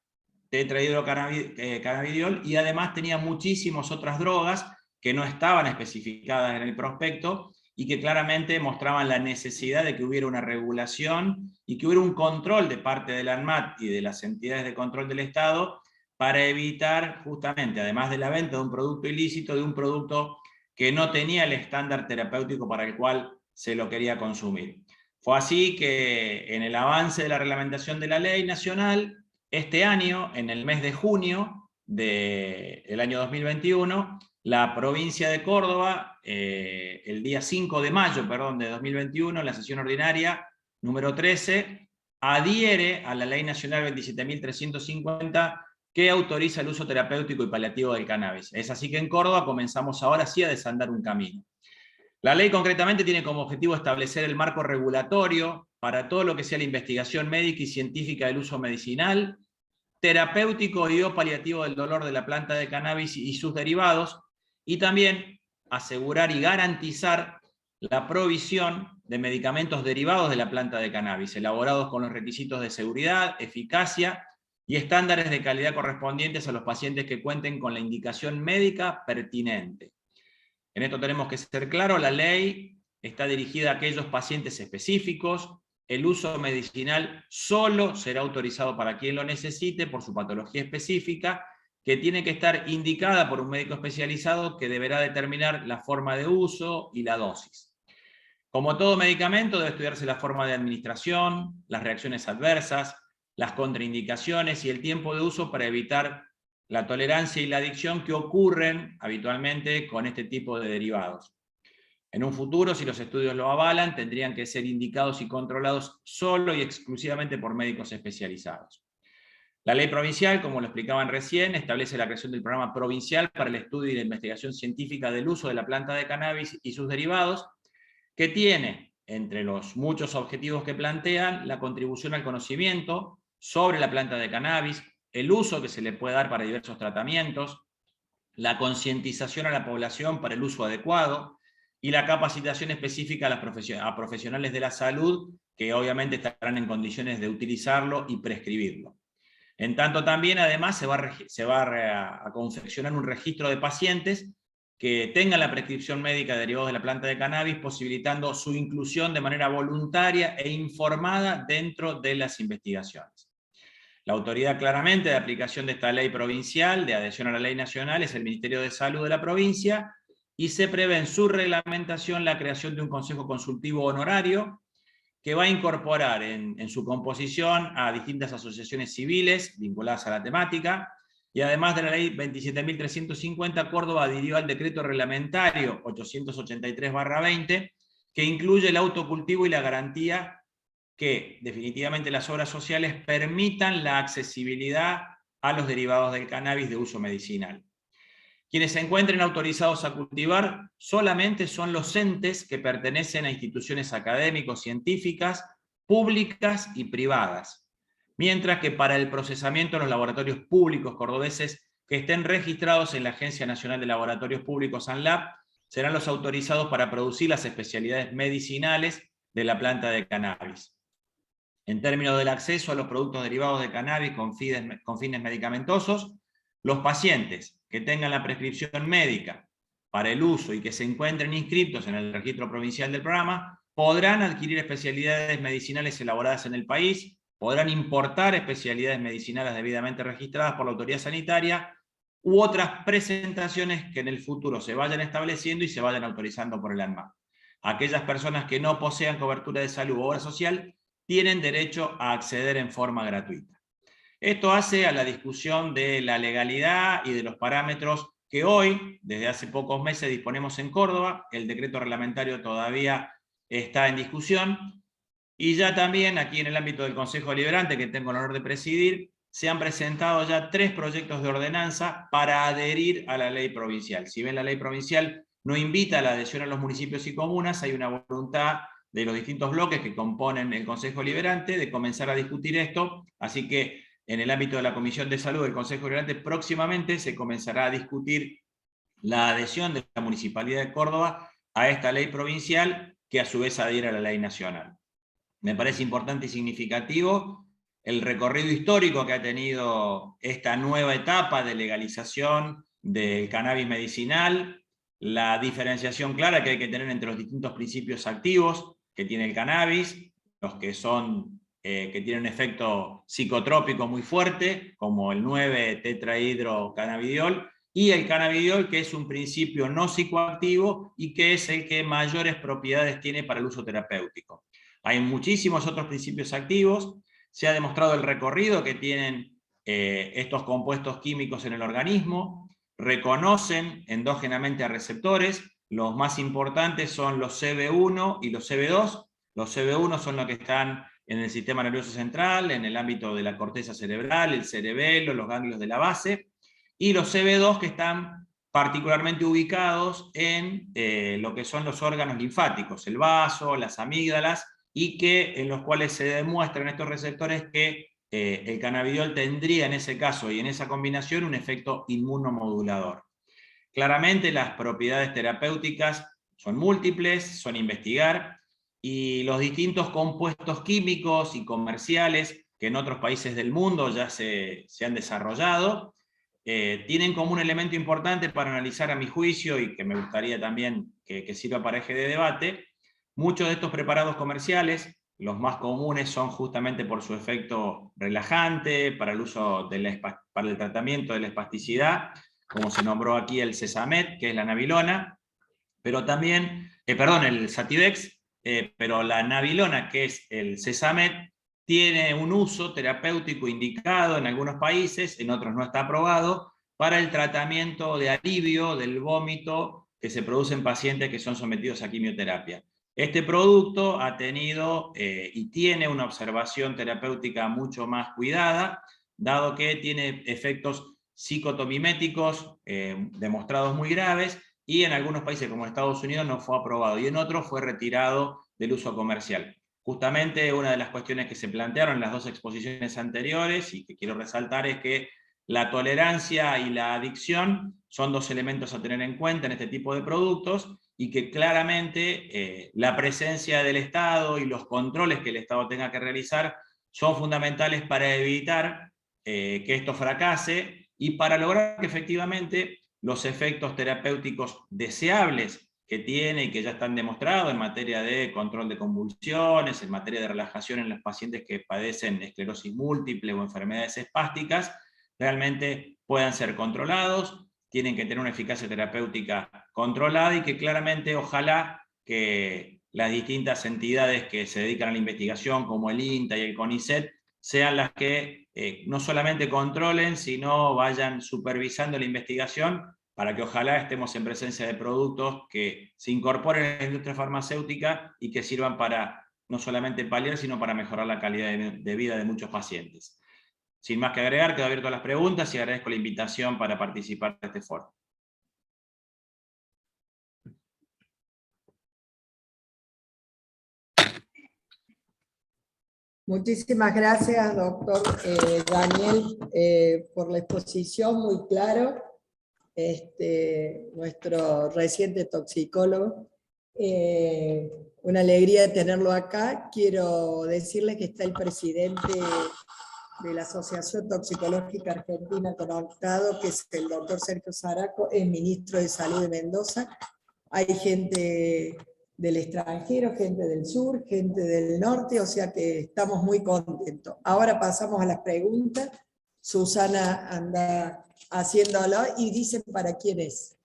tetrahidrocannabidiol, y además tenía muchísimas otras drogas que no estaban especificadas en el prospecto, y que claramente mostraban la necesidad de que hubiera una regulación y que hubiera un control de parte del ANMAT y de las entidades de control del Estado, para evitar justamente, además de la venta de un producto ilícito, de un producto que no tenía el estándar terapéutico para el cual se lo quería consumir. Fue así que en el avance de la reglamentación de la ley nacional, este año, en el mes de junio del año 2021, la provincia de Córdoba, el día 5 de mayo, de 2021, en la sesión ordinaria número 13, adhiere a la Ley Nacional 27.350, que autoriza el uso terapéutico y paliativo del cannabis. Es así que en Córdoba comenzamos ahora sí a desandar un camino. La ley concretamente tiene como objetivo establecer el marco regulatorio para todo lo que sea la investigación médica y científica del uso medicinal, terapéutico y o paliativo del dolor de la planta de cannabis y sus derivados, y también asegurar y garantizar la provisión de medicamentos derivados de la planta de cannabis, elaborados con los requisitos de seguridad, eficacia y estándares de calidad correspondientes a los pacientes que cuenten con la indicación médica pertinente. En esto tenemos que ser claros, la ley está dirigida a aquellos pacientes específicos. El uso medicinal solo será autorizado para quien lo necesite por su patología específica, que tiene que estar indicada por un médico especializado, que deberá determinar la forma de uso y la dosis. Como todo medicamento, debe estudiarse la forma de administración, las reacciones adversas, las contraindicaciones y el tiempo de uso, para evitar la tolerancia y la adicción que ocurren habitualmente con este tipo de derivados. En un futuro, si los estudios lo avalan, tendrían que ser indicados y controlados solo y exclusivamente por médicos especializados. La ley provincial, como lo explicaban recién, establece la creación del programa provincial para el estudio y la investigación científica del uso de la planta de cannabis y sus derivados, que tiene, entre los muchos objetivos que plantean, la contribución al conocimiento sobre la planta de cannabis, el uso que se le puede dar para diversos tratamientos, la concientización a la población para el uso adecuado, y la capacitación específica a profesionales de la salud, que obviamente estarán en condiciones de utilizarlo y prescribirlo. En tanto también, además, se va a confeccionar un registro de pacientes que tengan la prescripción médica derivada de la planta de cannabis, posibilitando su inclusión de manera voluntaria e informada dentro de las investigaciones. La autoridad claramente de aplicación de esta ley provincial, de adhesión a la ley nacional, es el Ministerio de Salud de la provincia, y se prevé en su reglamentación la creación de un consejo consultivo honorario, que va a incorporar en su composición a distintas asociaciones civiles vinculadas a la temática, y además de la ley 27.350, Córdoba adhirió al decreto reglamentario 883/20, que incluye el autocultivo y la garantía que definitivamente las obras sociales permitan la accesibilidad a los derivados del cannabis de uso medicinal. Quienes se encuentren autorizados a cultivar solamente son los entes que pertenecen a instituciones académico-científicas, públicas y privadas, mientras que para el procesamiento los laboratorios públicos cordobeses que estén registrados en la Agencia Nacional de Laboratorios Públicos, ANLAP, serán los autorizados para producir las especialidades medicinales de la planta de cannabis. En términos del acceso a los productos derivados de cannabis con fines medicamentosos, los pacientes que tengan la prescripción médica para el uso y que se encuentren inscritos en el registro provincial del programa, podrán adquirir especialidades medicinales elaboradas en el país, podrán importar especialidades medicinales debidamente registradas por la autoridad sanitaria, u otras presentaciones que en el futuro se vayan estableciendo y se vayan autorizando por el ANMAT. Aquellas personas que no posean cobertura de salud o obra social tienen derecho a acceder en forma gratuita. Esto hace a la discusión de la legalidad y de los parámetros que hoy, desde hace pocos meses, disponemos en Córdoba. El decreto reglamentario todavía está en discusión. Y ya también aquí en el ámbito del Consejo Deliberante, que tengo el honor de presidir, se han presentado ya 3 proyectos de ordenanza para adherir a la ley provincial. Si bien la ley provincial no invita a la adhesión a los municipios y comunas, hay una voluntad de los distintos bloques que componen el Consejo Deliberante de comenzar a discutir esto, así que en el ámbito de la Comisión de Salud del Consejo Deliberante próximamente se comenzará a discutir la adhesión de la Municipalidad de Córdoba a esta ley provincial, que a su vez adhiere a la ley nacional. Me parece importante y significativo el recorrido histórico que ha tenido esta nueva etapa de legalización del cannabis medicinal, la diferenciación clara que hay que tener entre los distintos principios activos que tiene el cannabis, los que son que tienen un efecto psicotrópico muy fuerte, como el 9-tetrahidrocannabidiol, y el cannabidiol, que es un principio no psicoactivo y que es el que mayores propiedades tiene para el uso terapéutico. Hay muchísimos otros principios activos, se ha demostrado el recorrido que tienen estos compuestos químicos en el organismo, reconocen endógenamente a receptores, los más importantes son los CB1 y los CB2. Los CB1 son los que están en el sistema nervioso central, en el ámbito de la corteza cerebral, el cerebelo, los ganglios de la base, y los CB2 que están particularmente ubicados en lo que son los órganos linfáticos, el vaso, las amígdalas, y en los cuales se demuestran estos receptores que el cannabidiol tendría en ese caso y en esa combinación un efecto inmunomodulador. Claramente las propiedades terapéuticas son múltiples, son investigar, y los distintos compuestos químicos y comerciales que en otros países del mundo ya se han desarrollado, tienen como un elemento importante para analizar a mi juicio, y que me gustaría también que sirva para eje de debate. Muchos de estos preparados comerciales, los más comunes son justamente por su efecto relajante, para el uso para el tratamiento de la espasticidad, como se nombró aquí el Sesamet, que es la nabilona, pero también, el Sativex, pero la nabilona, que es el Sesamet, tiene un uso terapéutico indicado en algunos países, en otros no está aprobado, para el tratamiento de alivio del vómito que se produce en pacientes que son sometidos a quimioterapia. Este producto ha tenido y tiene una observación terapéutica mucho más cuidada, dado que tiene efectos psicotomiméticos demostrados muy graves, y en algunos países como Estados Unidos no fue aprobado, y en otros fue retirado del uso comercial. Justamente una de las cuestiones que se plantearon en las 2 exposiciones anteriores, y que quiero resaltar, es que la tolerancia y la adicción son 2 elementos a tener en cuenta en este tipo de productos, y que claramente la presencia del Estado y los controles que el Estado tenga que realizar son fundamentales para evitar que esto fracase, y para lograr que efectivamente los efectos terapéuticos deseables que tiene y que ya están demostrados en materia de control de convulsiones, en materia de relajación en los pacientes que padecen esclerosis múltiple o enfermedades espásticas, realmente puedan ser controlados, tienen que tener una eficacia terapéutica controlada, y que claramente ojalá que las distintas entidades que se dedican a la investigación, como el INTA y el CONICET, sean las que no solamente controlen, sino vayan supervisando la investigación, para que ojalá estemos en presencia de productos que se incorporen a la industria farmacéutica y que sirvan para no solamente paliar, sino para mejorar la calidad de vida de muchos pacientes. Sin más que agregar, quedo abierto a las preguntas y agradezco la invitación para participar de este foro. Muchísimas gracias, doctor Daniel, por la exposición, muy claro. Nuestro reciente toxicólogo. Una alegría de tenerlo acá. Quiero decirle que está el presidente de la Asociación Toxicológica Argentina conectado, que es el doctor Sergio Zaraco, es ministro de Salud de Mendoza. Hay gente del extranjero, gente del sur, gente del norte, o sea que estamos muy contentos. Ahora pasamos a las preguntas. Susana anda haciéndolo y dicen para quién es.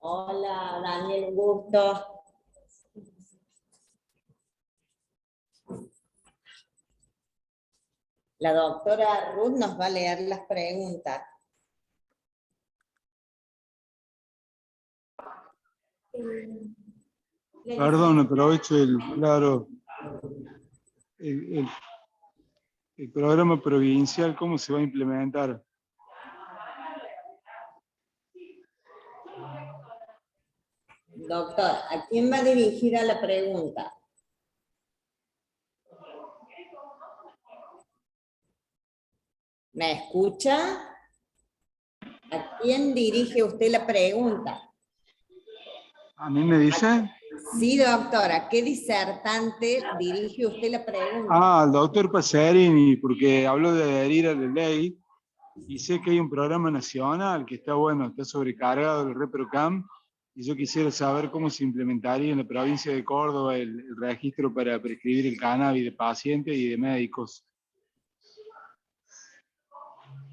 Hola, Daniel, un gusto. La doctora Ruth nos va a leer las preguntas. Perdón, aprovecho claro, el, el programa provincial, ¿cómo se va a implementar? Doctor, ¿a quién va dirigida la pregunta? ¿Me escucha? ¿A quién dirige usted la pregunta? ¿A mí me dice? Sí, doctora, ¿a qué disertante dirige usted la pregunta? Al doctor Pacerini, porque habló de adherir a la ley, y sé que hay un programa nacional que está bueno, está sobrecargado del ReproCam, y yo quisiera saber cómo se implementaría en la provincia de Córdoba el registro para prescribir el cannabis de pacientes y de médicos.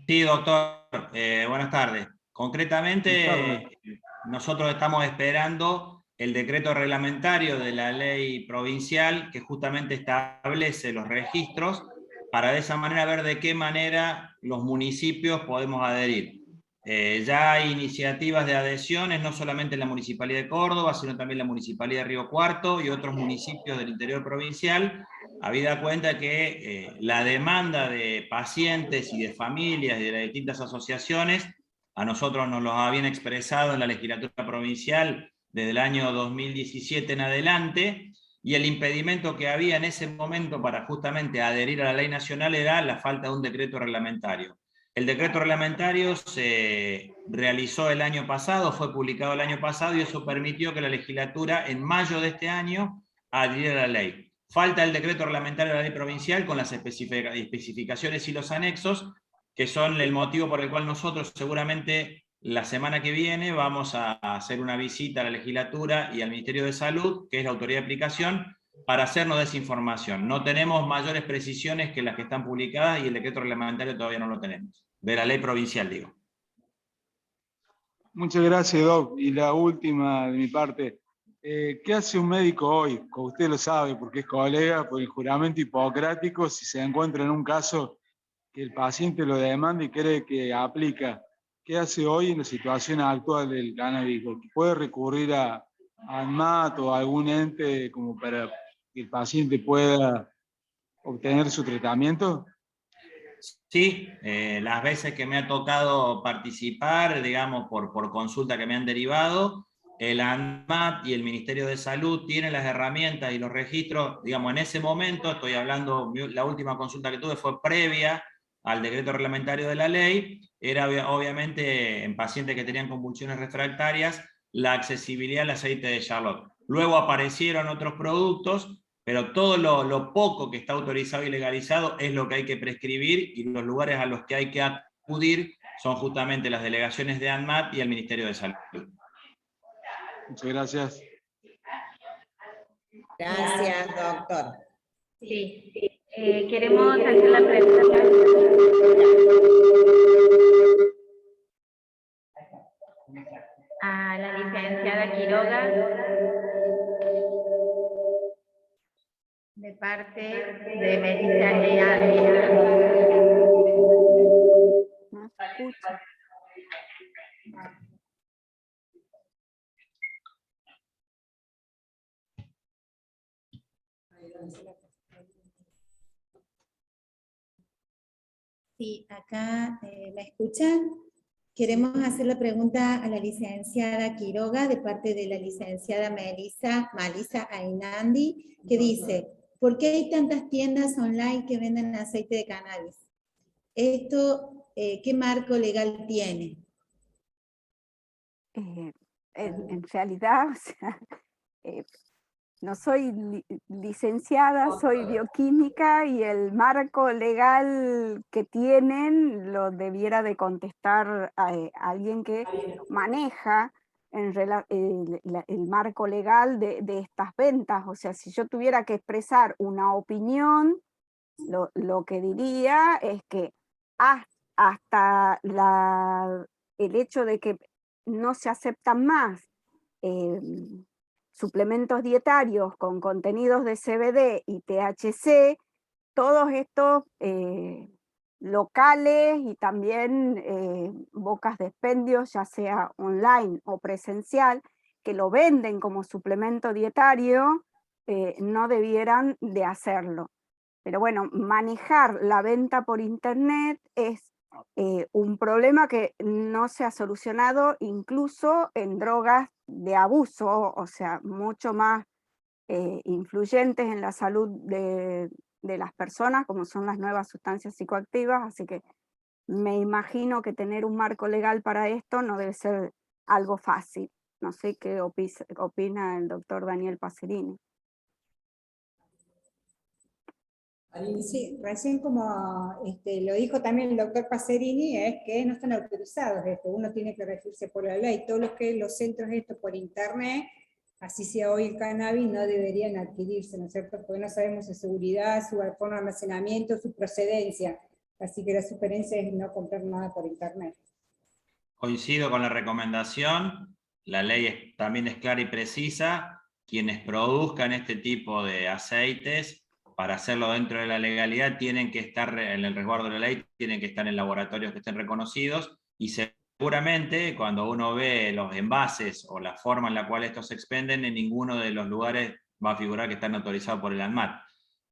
Sí, doctor. Buenas tardes. Concretamente, nosotros estamos esperando el decreto reglamentario de la ley provincial que justamente establece los registros para de esa manera ver de qué manera los municipios podemos adherir. Ya hay iniciativas de adhesiones, no solamente en la Municipalidad de Córdoba, sino también en la Municipalidad de Río Cuarto y otros municipios del interior provincial, habida cuenta que la demanda de pacientes y de familias y de las distintas asociaciones, a nosotros nos lo habían expresado en la legislatura provincial desde el año 2017 en adelante, y el impedimento que había en ese momento para justamente adherir a la ley nacional era la falta de un decreto reglamentario. El decreto reglamentario se realizó el año pasado, fue publicado el año pasado, y eso permitió que la legislatura en mayo de este año adhiriera a la ley. Falta el decreto reglamentario de la ley provincial con las especificaciones y los anexos, que son el motivo por el cual nosotros seguramente la semana que viene vamos a hacer una visita a la legislatura y al Ministerio de Salud, que es la autoridad de aplicación, para hacernos de esa información. No tenemos mayores precisiones que las que están publicadas y el decreto reglamentario todavía no lo tenemos. De la ley provincial, digo. Muchas gracias, Doc. Y la última de mi parte. ¿Qué hace un médico hoy? Como usted lo sabe, porque es colega, por el juramento hipocrático, si se encuentra en un caso que el paciente lo demanda y cree que aplica? ¿Qué hace hoy en la situación actual del cannabis? ¿Puede recurrir a ANMAT o a algún ente como para que el paciente pueda obtener su tratamiento? Sí, las veces que me ha tocado participar, digamos, por consulta que me han derivado, el ANMAT y el Ministerio de Salud tienen las herramientas y los registros, digamos, en ese momento, estoy hablando, la última consulta que tuve fue previa al decreto reglamentario de la ley, era obviamente en pacientes que tenían convulsiones refractarias, la accesibilidad al aceite de Charlotte. Luego aparecieron otros productos, pero todo lo poco que está autorizado y legalizado es lo que hay que prescribir, y los lugares a los que hay que acudir son justamente las delegaciones de ANMAT y el Ministerio de Salud. Muchas gracias. Gracias, doctor. Sí, queremos hacer la pregunta a la licenciada Quiroga de parte de Melissa No se escucha. Sí, acá me escuchan. Queremos hacer la pregunta a la licenciada Quiroga de parte de la licenciada Malisa Ainandi, que dice, ¿por qué hay tantas tiendas online que venden aceite de cannabis? ¿Esto qué marco legal tiene? En realidad, o sea, no soy licenciada, soy bioquímica y el marco legal que tienen lo debiera de contestar a alguien que maneja el marco legal de estas ventas. O sea, si yo tuviera que expresar una opinión, lo que diría es que hasta el hecho de que no se aceptan más suplementos dietarios con contenidos de CBD y THC, todos estos locales y también bocas de expendios, ya sea online o presencial, que lo venden como suplemento dietario, no debieran de hacerlo. Pero bueno, manejar la venta por internet es un problema que no se ha solucionado incluso en drogas de abuso, o sea, mucho más influyentes en la salud de las personas, como son las nuevas sustancias psicoactivas, así que me imagino que tener un marco legal para esto no debe ser algo fácil. No sé qué opina el doctor Daniel Pacerini. Sí, recién como lo dijo también el doctor Pacerini, es que no están autorizados esto, uno tiene que regirse por la ley. Todos los centros estos por internet, así sea hoy el cannabis, no deberían adquirirse, ¿no es cierto? Porque no sabemos su seguridad, su forma de almacenamiento, su procedencia. Así que la sugerencia es no comprar nada por internet. Coincido con la recomendación, la ley también es clara y precisa, quienes produzcan este tipo de aceites, para hacerlo dentro de la legalidad, tienen que estar en el resguardo de la ley, tienen que estar en laboratorios que estén reconocidos, y seguramente cuando uno ve los envases o la forma en la cual estos se expenden, en ninguno de los lugares va a figurar que están autorizados por el ANMAT.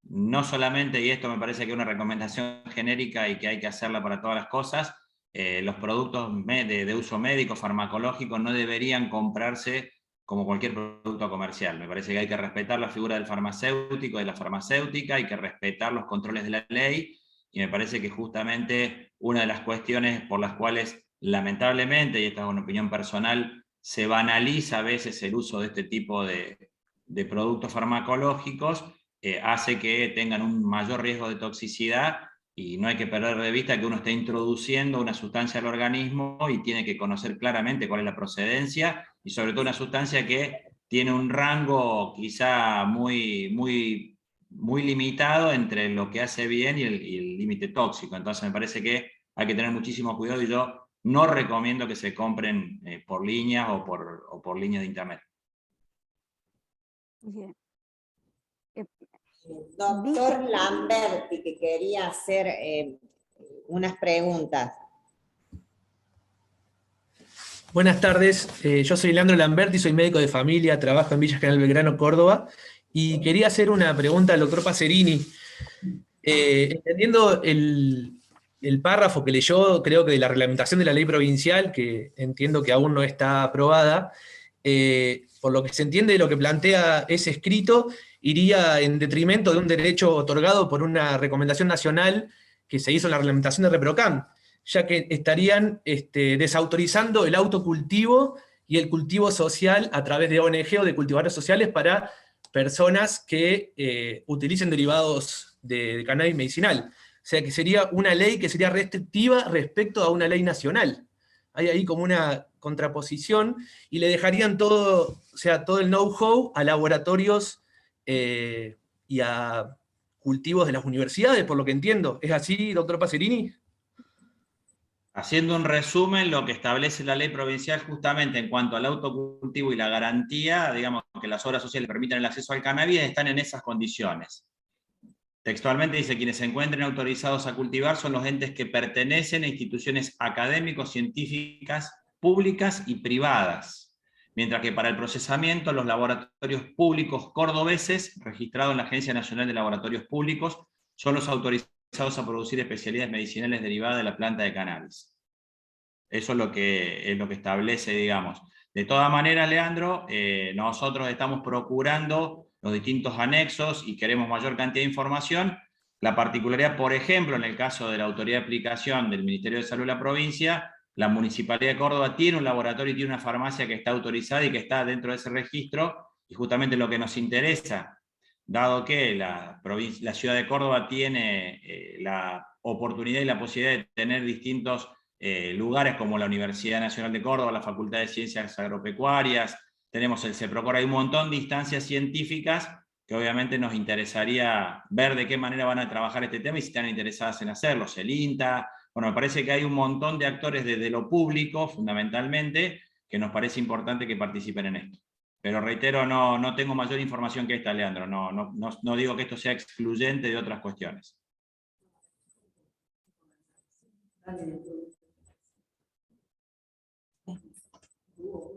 No solamente, y esto me parece que es una recomendación genérica y que hay que hacerla para todas las cosas, los productos de uso médico, farmacológico, no deberían comprarse como cualquier producto comercial. Me parece que hay que respetar la figura del farmacéutico, de la farmacéutica, hay que respetar los controles de la ley, y me parece que justamente una de las cuestiones por las cuales, lamentablemente, y esta es una opinión personal, se banaliza a veces el uso de este tipo de productos farmacológicos, hace que tengan un mayor riesgo de toxicidad, y no hay que perder de vista que uno está introduciendo una sustancia al organismo y tiene que conocer claramente cuál es la procedencia, y sobre todo una sustancia que tiene un rango quizá muy limitado entre lo que hace bien y el límite tóxico. Entonces me parece que hay que tener muchísimo cuidado, y yo no recomiendo que se compren por líneas o por líneas de internet. Bien. Doctor Lamberti, que quería hacer unas preguntas. Buenas tardes, yo soy Leandro Lamberti, soy médico de familia, trabajo en Villa General Belgrano, Córdoba, y quería hacer una pregunta al doctor Pacerini. Entendiendo el párrafo que leyó, creo que de la reglamentación de la ley provincial, que entiendo que aún no está aprobada, por lo que se entiende de lo que plantea ese escrito, iría en detrimento de un derecho otorgado por una recomendación nacional que se hizo en la reglamentación de ReproCam, ya que estarían desautorizando el autocultivo y el cultivo social a través de ONG o de cultivadores sociales para personas que utilicen derivados de cannabis medicinal. O sea, que sería una ley que sería restrictiva respecto a una ley nacional. Hay ahí como una contraposición, y le dejarían todo, o sea, todo el know-how a laboratorios y a cultivos de las universidades, por lo que entiendo. ¿Es así, doctor Pacerini? Haciendo un resumen, lo que establece la ley provincial justamente en cuanto al autocultivo y la garantía, digamos, que las obras sociales permitan el acceso al cannabis, están en esas condiciones. Textualmente dice: quienes se encuentren autorizados a cultivar son los entes que pertenecen a instituciones académicos, científicas, públicas y privadas. Mientras que para el procesamiento, los laboratorios públicos cordobeses, registrados en la Agencia Nacional de Laboratorios Públicos, son los autorizados a producir especialidades medicinales derivadas de la planta de cannabis. Eso es lo que establece, digamos. De todas maneras, Leandro, nosotros estamos procurando los distintos anexos y queremos mayor cantidad de información. La particularidad, por ejemplo, en el caso de la autoridad de aplicación del Ministerio de Salud de la provincia, la Municipalidad de Córdoba tiene un laboratorio y tiene una farmacia que está autorizada y que está dentro de ese registro, y justamente lo que nos interesa, dado que la ciudad de Córdoba tiene la oportunidad y la posibilidad de tener distintos lugares como la Universidad Nacional de Córdoba, la Facultad de Ciencias Agropecuarias, tenemos el CEPROCOR, hay un montón de instancias científicas que obviamente nos interesaría ver de qué manera van a trabajar este tema y si están interesadas en hacerlo, el INTA. Bueno, me parece que hay un montón de actores desde lo público, fundamentalmente, que nos parece importante que participen en esto. Pero reitero, no tengo mayor información que esta, Leandro. No digo que esto sea excluyente de otras cuestiones.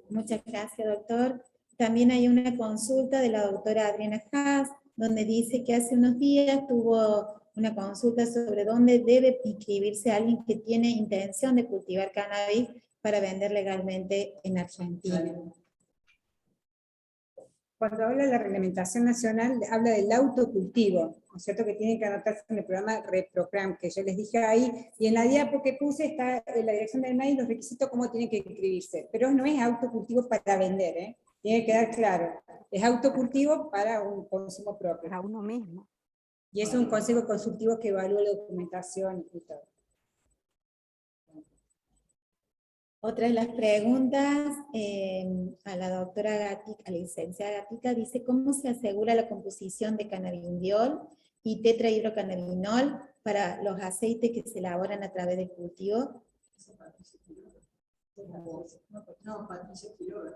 Muchas gracias, doctor. También hay una consulta de la doctora Adriana Haas, donde dice que hace unos días tuvo una consulta sobre dónde debe inscribirse alguien que tiene intención de cultivar cannabis para vender legalmente en Argentina. Cuando habla de la reglamentación nacional, habla del autocultivo, ¿no es cierto? Que tienen que anotarse en el programa ReProgram, que yo les dije ahí, y en la diapo que puse está en la dirección del mail los requisitos cómo tienen que inscribirse, pero no es autocultivo para vender, ¿eh? Tiene que quedar claro, es autocultivo para un consumo propio. Para uno mismo. Y es un consejo consultivo que evalúa la documentación y todo. Otra de las preguntas a la doctora Gatica, a la licenciada Gatica, dice ¿cómo se asegura la composición de cannabidiol y tetrahidrocannabinol para los aceites que se elaboran a través del cultivo? No, Patricia Quiroga.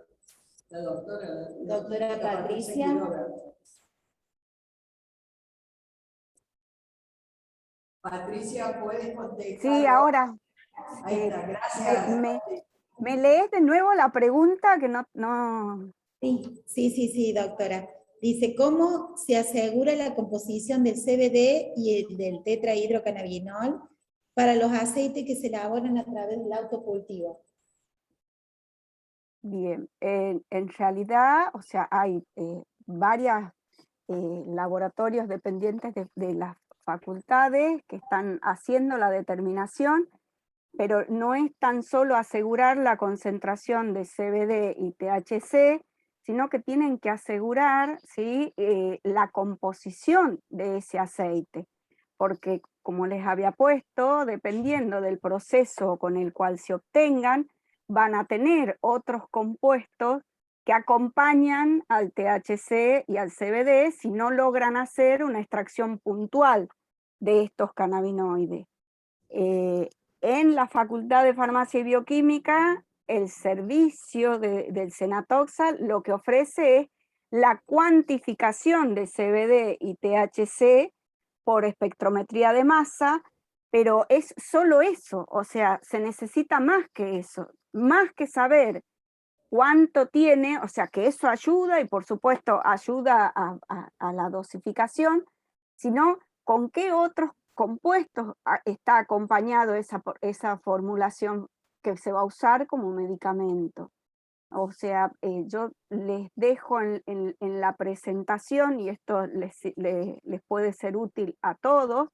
La doctora. Doctora Patricia. Patricia, ¿puedes contestar? Sí, ahora. Ahí está, gracias. ¿Me lees de nuevo la pregunta? Que no... Sí, doctora. Dice, ¿cómo se asegura la composición del CBD y del tetrahidrocannabinol para los aceites que se elaboran a través del autocultivo? Bien, en realidad, o sea, hay varios laboratorios dependientes de las facultades que están haciendo la determinación, pero no es tan solo asegurar la concentración de CBD y THC, sino que tienen que asegurar, ¿sí?, la composición de ese aceite, porque como les había puesto, dependiendo del proceso con el cual se obtengan, van a tener otros compuestos que acompañan al THC y al CBD si no logran hacer una extracción puntual de estos cannabinoides. En la Facultad de Farmacia y Bioquímica, el servicio del Senatoxa lo que ofrece es la cuantificación de CBD y THC por espectrometría de masa, pero es solo eso, o sea, se necesita más que eso, más que saber cuánto tiene, o sea, que eso ayuda y por supuesto ayuda a la dosificación, sino con qué otros compuestos está acompañado esa formulación que se va a usar como medicamento. O sea, yo les dejo en la presentación, y esto les puede ser útil a todos,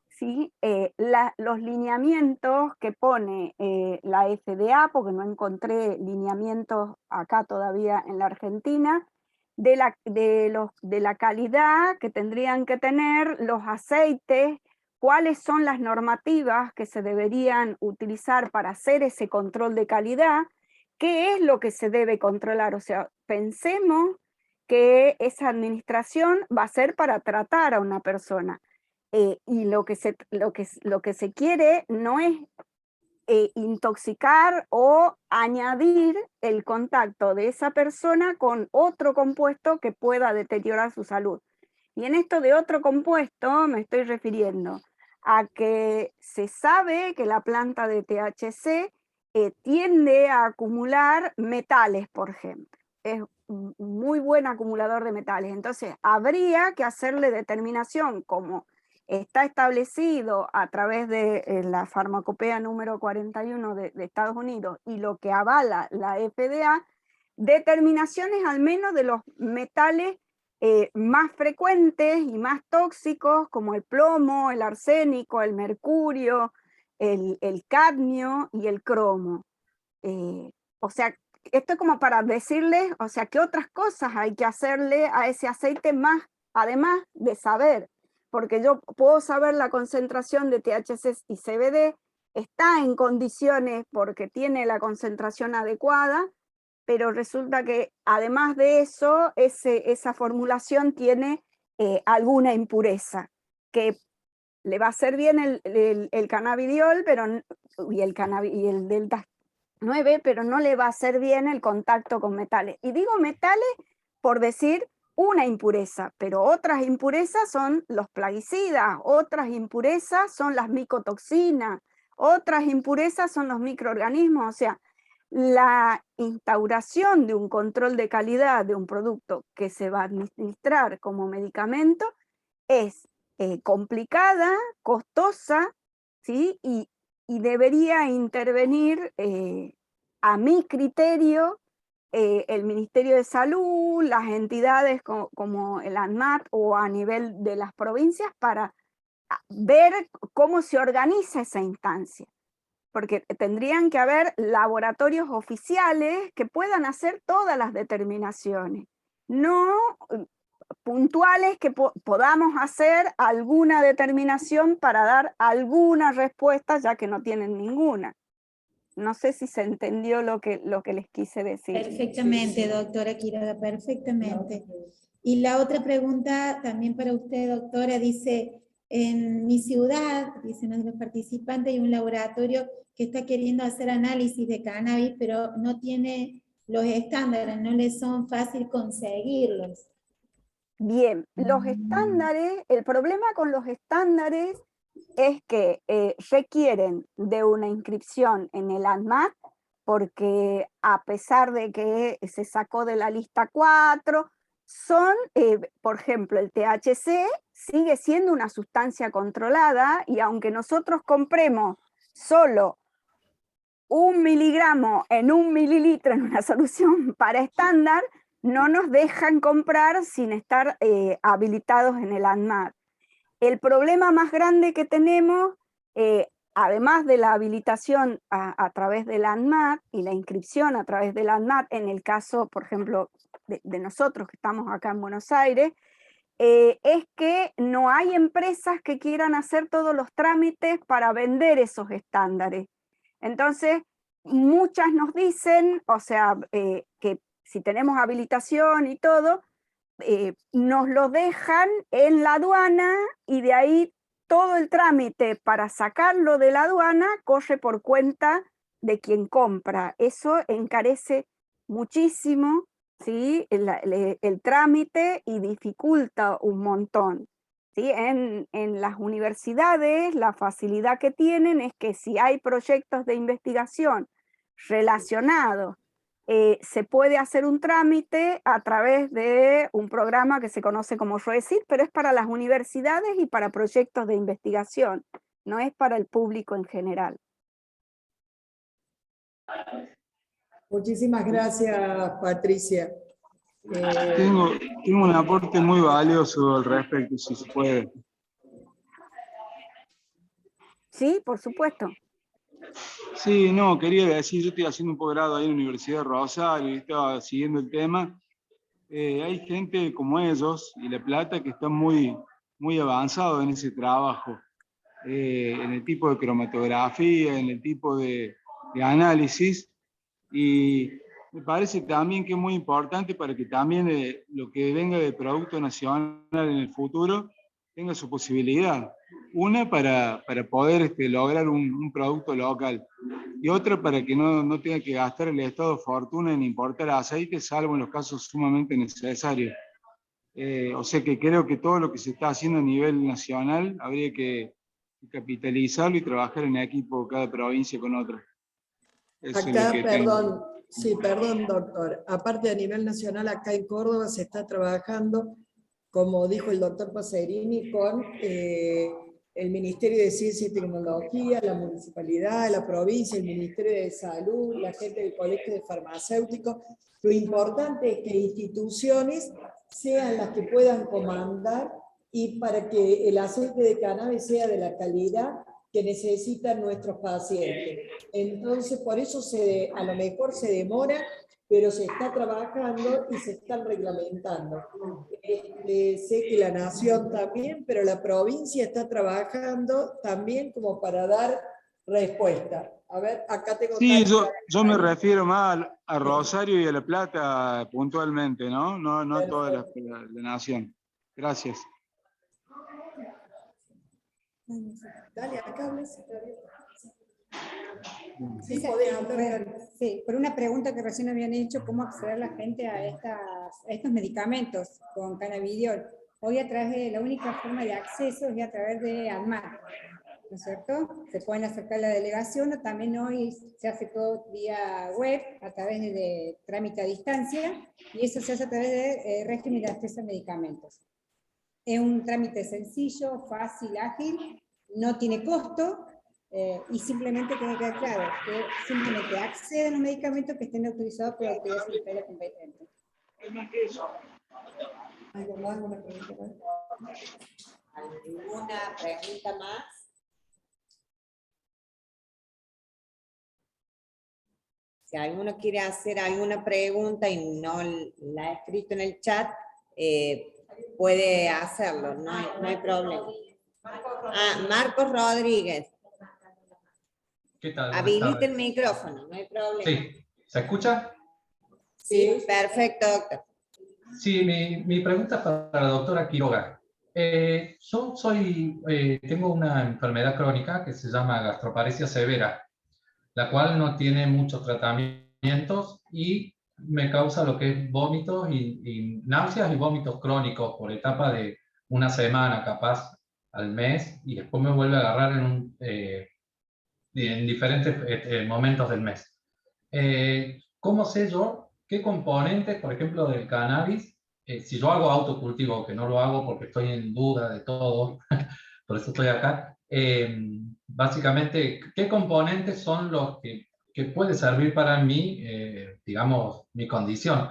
¿sí? Los lineamientos que pone la FDA, porque no encontré lineamientos acá todavía en la Argentina, de la calidad que tendrían que tener los aceites, cuáles son las normativas que se deberían utilizar para hacer ese control de calidad, qué es lo que se debe controlar. O sea, pensemos que esa administración va a ser para tratar a una persona. Y lo que se quiere no es intoxicar o añadir el contacto de esa persona con otro compuesto que pueda deteriorar su salud. Y en esto de otro compuesto me estoy refiriendo a que se sabe que la planta de THC tiende a acumular metales, por ejemplo. Es un muy buen acumulador de metales. Entonces, habría que hacerle determinación como está establecido a través de la farmacopea número 41 de Estados Unidos y lo que avala la FDA, determinaciones al menos de los metales más frecuentes y más tóxicos, como el plomo, el arsénico, el mercurio, el cadmio y el cromo. O sea, esto es como para decirles, o sea, qué otras cosas hay que hacerle a ese aceite más, además de saber, porque yo puedo saber la concentración de THC y CBD, está en condiciones porque tiene la concentración adecuada, pero resulta que además de eso, esa formulación tiene alguna impureza, que le va a hacer bien el cannabidiol y el delta 9, pero no le va a hacer bien el contacto con metales. Y digo metales por decir una impureza, pero otras impurezas son los plaguicidas, otras impurezas son las micotoxinas, otras impurezas son los microorganismos. O sea, la instauración de un control de calidad de un producto que se va a administrar como medicamento es complicada, costosa, ¿sí? Y debería intervenir, a mi criterio, el Ministerio de Salud, las entidades como el ANMAT o a nivel de las provincias para ver cómo se organiza esa instancia. Porque tendrían que haber laboratorios oficiales que puedan hacer todas las determinaciones, no puntuales que podamos hacer alguna determinación para dar alguna respuesta, ya que no tienen ninguna. No sé si se entendió lo que les quise decir. Perfectamente, doctora Quiroga, perfectamente. Y la otra pregunta también para usted, doctora, dice, en mi ciudad, dicen los participantes, hay un laboratorio que está queriendo hacer análisis de cannabis, pero no tiene los estándares, no les son fácil conseguirlos. Bien, los estándares, el problema con los estándares es que requieren de una inscripción en el ANMAT, porque a pesar de que se sacó de la lista 4, son, por ejemplo, el THC sigue siendo una sustancia controlada y aunque nosotros compremos solo 1 miligramo en 1 mililitro en una solución para estándar, no nos dejan comprar sin estar habilitados en el ANMAT. El problema más grande que tenemos, además de la habilitación a través del ANMAT y la inscripción a través del ANMAT, en el caso, por ejemplo, de nosotros que estamos acá en Buenos Aires, es que no hay empresas que quieran hacer todos los trámites para vender esos estándares. Entonces, muchas nos dicen, o sea, que si tenemos habilitación y todo, nos lo dejan en la aduana y de ahí todo el trámite para sacarlo de la aduana corre por cuenta de quien compra. Eso encarece muchísimo, ¿sí? el trámite y dificulta un montón. ¿Sí? En las universidades la facilidad que tienen es que si hay proyectos de investigación relacionados, se puede hacer un trámite a través de un programa que se conoce como ROECIT, pero es para las universidades y para proyectos de investigación, no es para el público en general. Muchísimas gracias, Patricia. Tengo un aporte muy valioso al respecto, si se puede. Sí, por supuesto. Sí, no, quería decir, yo estoy haciendo un posgrado ahí en la Universidad de Rosario y estaba siguiendo el tema. Hay gente como ellos y La Plata que está muy avanzado en ese trabajo, en el tipo de cromatografía, en el tipo de análisis, y me parece también que es muy importante para que también lo que venga de producto nacional en el futuro tenga su posibilidad. Una para poder lograr un producto local y otra para que no tenga que gastar el Estado fortuna en importar aceite, salvo en los casos sumamente necesarios. O sea que creo que todo lo que se está haciendo a nivel nacional habría que capitalizarlo y trabajar en equipo cada provincia con otra. Acá, perdón, sí, perdón, doctor. Aparte a nivel nacional, acá en Córdoba se está trabajando como dijo el doctor Paserini, con el Ministerio de Ciencia y Tecnología, la municipalidad, la provincia, el Ministerio de Salud, la gente del Colegio de Farmacéuticos. Lo importante es que instituciones sean las que puedan comandar y para que el aceite de cannabis sea de la calidad que necesitan nuestros pacientes. Entonces, por eso a lo mejor se demora, pero se está trabajando y se están reglamentando. Sé que la Nación también, pero la provincia está trabajando también como para dar respuesta. A ver, acá tengo... Sí, yo me refiero más a Rosario y a La Plata puntualmente, ¿no? No a toda la Nación. Gracias. Dale, acá hablas. Sí, sí, por una pregunta que recién habían hecho, ¿cómo acceder la gente a estos medicamentos con cannabidiol? Hoy a través de la única forma de acceso es a través de ANMAT, ¿no es cierto? Se pueden acercar a la delegación, o también hoy se hace todo vía web, a través de trámite a distancia, y eso se hace a través de régimen de acceso a medicamentos. Es un trámite sencillo, fácil, ágil, no tiene costo, y simplemente tiene que quedar claro que simplemente acceden a los medicamentos que estén autorizados por la autoridad sanitaria competente. ¿Alguna pregunta más? ¿Alguna pregunta más? Si alguno quiere hacer alguna pregunta y no la ha escrito en el chat, puede hacerlo, no hay problema. Marcos Rodríguez. ¿Qué tal? Habilite el micrófono, no hay problema. Sí, ¿se escucha? Sí, perfecto, doctor. Sí, mi pregunta es para la doctora Quiroga. Yo tengo una enfermedad crónica que se llama gastroparesia severa, la cual no tiene muchos tratamientos y me causa lo que es vómitos y náuseas y vómitos crónicos por etapa de una semana, capaz al mes, y después me vuelve a agarrar en diferentes momentos del mes. ¿Cómo sé yo qué componentes, por ejemplo, del cannabis, si yo hago autocultivo, que no lo hago porque estoy en duda de todo, por eso estoy acá, básicamente, qué componentes son los que puede servir para mí, digamos, mi condición?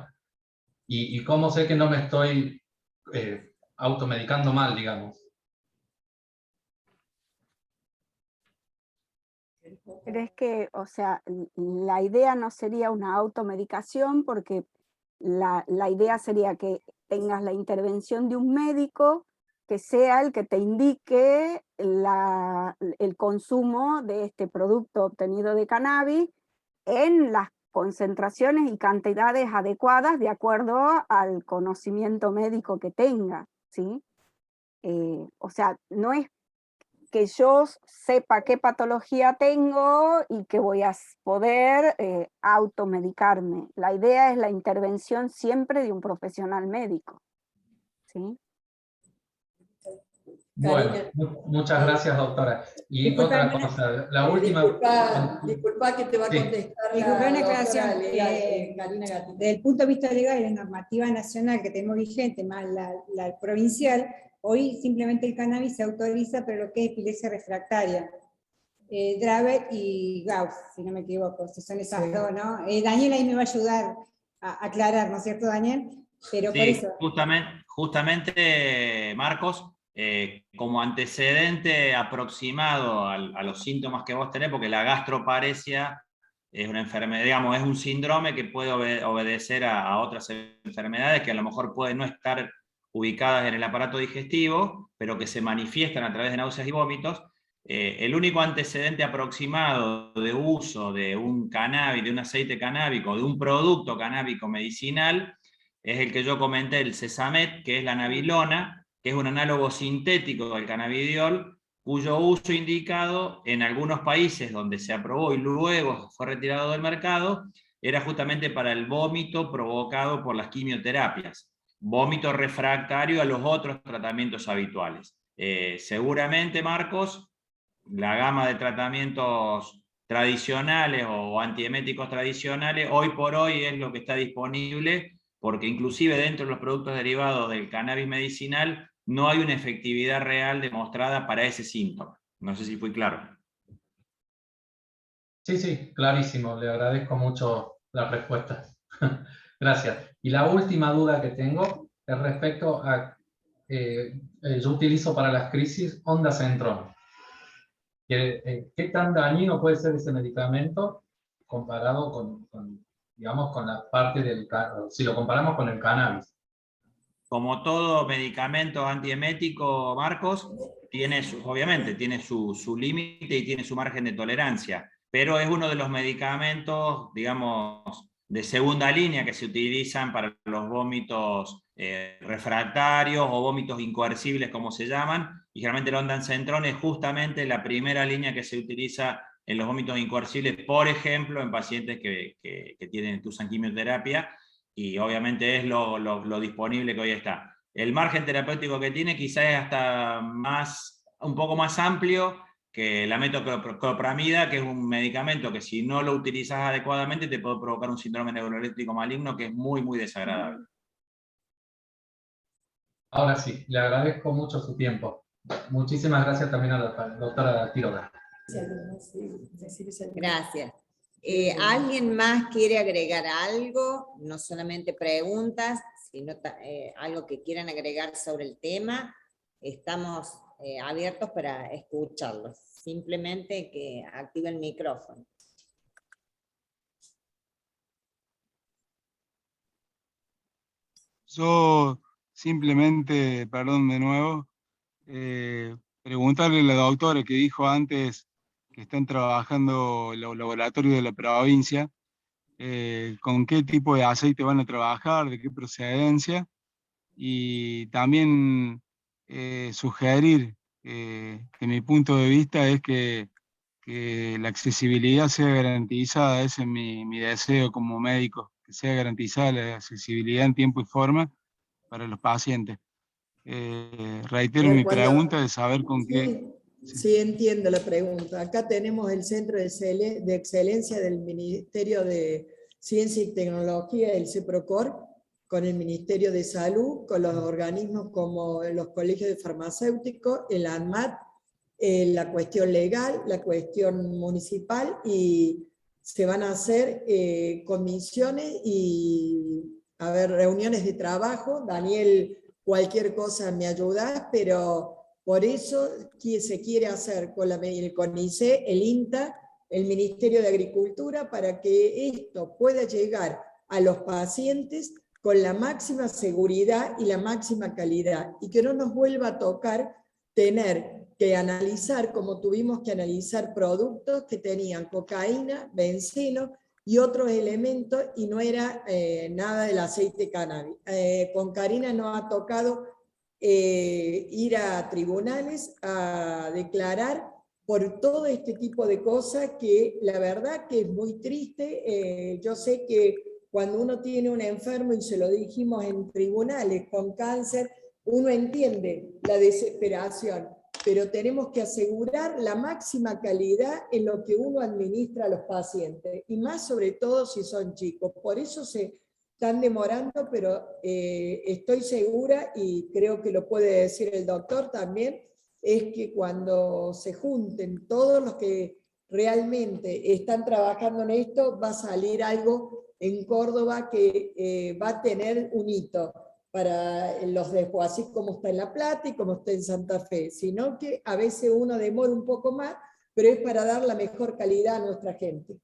Y cómo sé que no me estoy automedicando mal, digamos. Pero es que, o sea, la idea no sería una automedicación, porque la idea sería que tengas la intervención de un médico que sea el que te indique el consumo de este producto obtenido de cannabis en las concentraciones y cantidades adecuadas de acuerdo al conocimiento médico que tenga, ¿sí? O sea, no es que yo sepa qué patología tengo y que voy a poder automedicarme. La idea es la intervención siempre de un profesional médico, ¿sí? Bueno, muchas gracias, doctora. Y otra cosa, la última... Disculpa que te va a contestar Disculpa una aclaración. Karina Gatito. Desde el punto de vista legal, la normativa nacional que tenemos vigente, más la provincial, hoy simplemente el cannabis se autoriza para lo que es epilepsia refractaria. Dravet y Gauss, si no me equivoco, si son esas dos, ¿no? Daniel ahí me va a ayudar a aclarar, ¿no es cierto, Daniel? Pero sí, por eso... justamente Marcos, como antecedente aproximado a los síntomas que vos tenés, porque la gastroparesia es una enfermedad, digamos, es un síndrome que puede obedecer a otras enfermedades que a lo mejor pueden no estar ubicadas en el aparato digestivo, pero que se manifiestan a través de náuseas y vómitos. El único antecedente aproximado de uso de un cannabis, de un aceite canábico, de un producto canábico medicinal, es el que yo comenté, el Sesamet, que es la nabilona, que es un análogo sintético del cannabidiol, cuyo uso indicado en algunos países donde se aprobó y luego fue retirado del mercado, era justamente para el vómito provocado por las quimioterapias, vómito refractario a los otros tratamientos habituales. Seguramente, Marcos, la gama de tratamientos tradicionales o antieméticos tradicionales, hoy por hoy es lo que está disponible, porque inclusive dentro de los productos derivados del cannabis medicinal no hay una efectividad real demostrada para ese síntoma. No sé si fui claro. Sí, sí, clarísimo. Le agradezco mucho la respuesta. Gracias. Y la última duda que tengo es respecto a, yo utilizo para las crisis ondansetron. ¿Qué tan dañino puede ser ese medicamento comparado digamos, con la parte del, si lo comparamos con el cannabis? Como todo medicamento antiemético, Marcos, obviamente tiene su límite y tiene su margen de tolerancia, pero es uno de los medicamentos, digamos, de segunda línea que se utilizan para los vómitos refractarios o vómitos incoercibles, como se llaman, y generalmente el ondansetron es justamente la primera línea que se utiliza en los vómitos incoercibles, por ejemplo, en pacientes que usan quimioterapia, y obviamente es lo disponible que hoy está. El margen terapéutico que tiene quizás es hasta un poco más amplio que la metoclopramida, que es un medicamento que si no lo utilizas adecuadamente te puede provocar un síndrome neuroléptico maligno que es muy, muy desagradable. Ahora sí, le agradezco mucho su tiempo. Muchísimas gracias también a la doctora Quiroga. Gracias. ¿Alguien más quiere agregar algo? No solamente preguntas, sino algo que quieran agregar sobre el tema. Estamos abiertos para escucharlos. Simplemente que active el micrófono. Yo simplemente, perdón de nuevo, preguntarle a la doctora que dijo antes que están trabajando los laboratorios de la provincia, con qué tipo de aceite van a trabajar, de qué procedencia, y también sugerir que mi punto de vista es que la accesibilidad sea garantizada. Ese es mi deseo como médico, que sea garantizada la accesibilidad en tiempo y forma para los pacientes. Reitero mi pregunta de saber con qué... Sí, entiendo la pregunta. Acá tenemos el Centro de Excelencia del Ministerio de Ciencia y Tecnología, el CEPROCOR, con el Ministerio de Salud, con los organismos como los colegios de farmacéuticos, el ANMAT, la cuestión legal, la cuestión municipal, y se van a hacer comisiones y reuniones de trabajo. Daniel, cualquier cosa me ayuda, pero por eso se quiere hacer con el CONICET, el INTA, el Ministerio de Agricultura, para que esto pueda llegar a los pacientes con la máxima seguridad y la máxima calidad, y que no nos vuelva a tocar tener que analizar, como tuvimos que analizar productos que tenían cocaína, benceno y otros elementos, y no era nada del aceite cannabis. Con Karina nos ha tocado ir a tribunales a declarar por todo este tipo de cosas, que la verdad que es muy triste. Yo sé que cuando uno tiene un enfermo, y se lo dijimos en tribunales, con cáncer, uno entiende la desesperación, pero tenemos que asegurar la máxima calidad en lo que uno administra a los pacientes, y más sobre todo si son chicos. Por eso se están demorando, pero estoy segura, y creo que lo puede decir el doctor también, es que cuando se junten todos los que realmente están trabajando en esto, va a salir algo en Córdoba que va a tener un hito para los después, así como está en La Plata y como está en Santa Fe, sino que a veces uno demora un poco más, pero es para dar la mejor calidad a nuestra gente.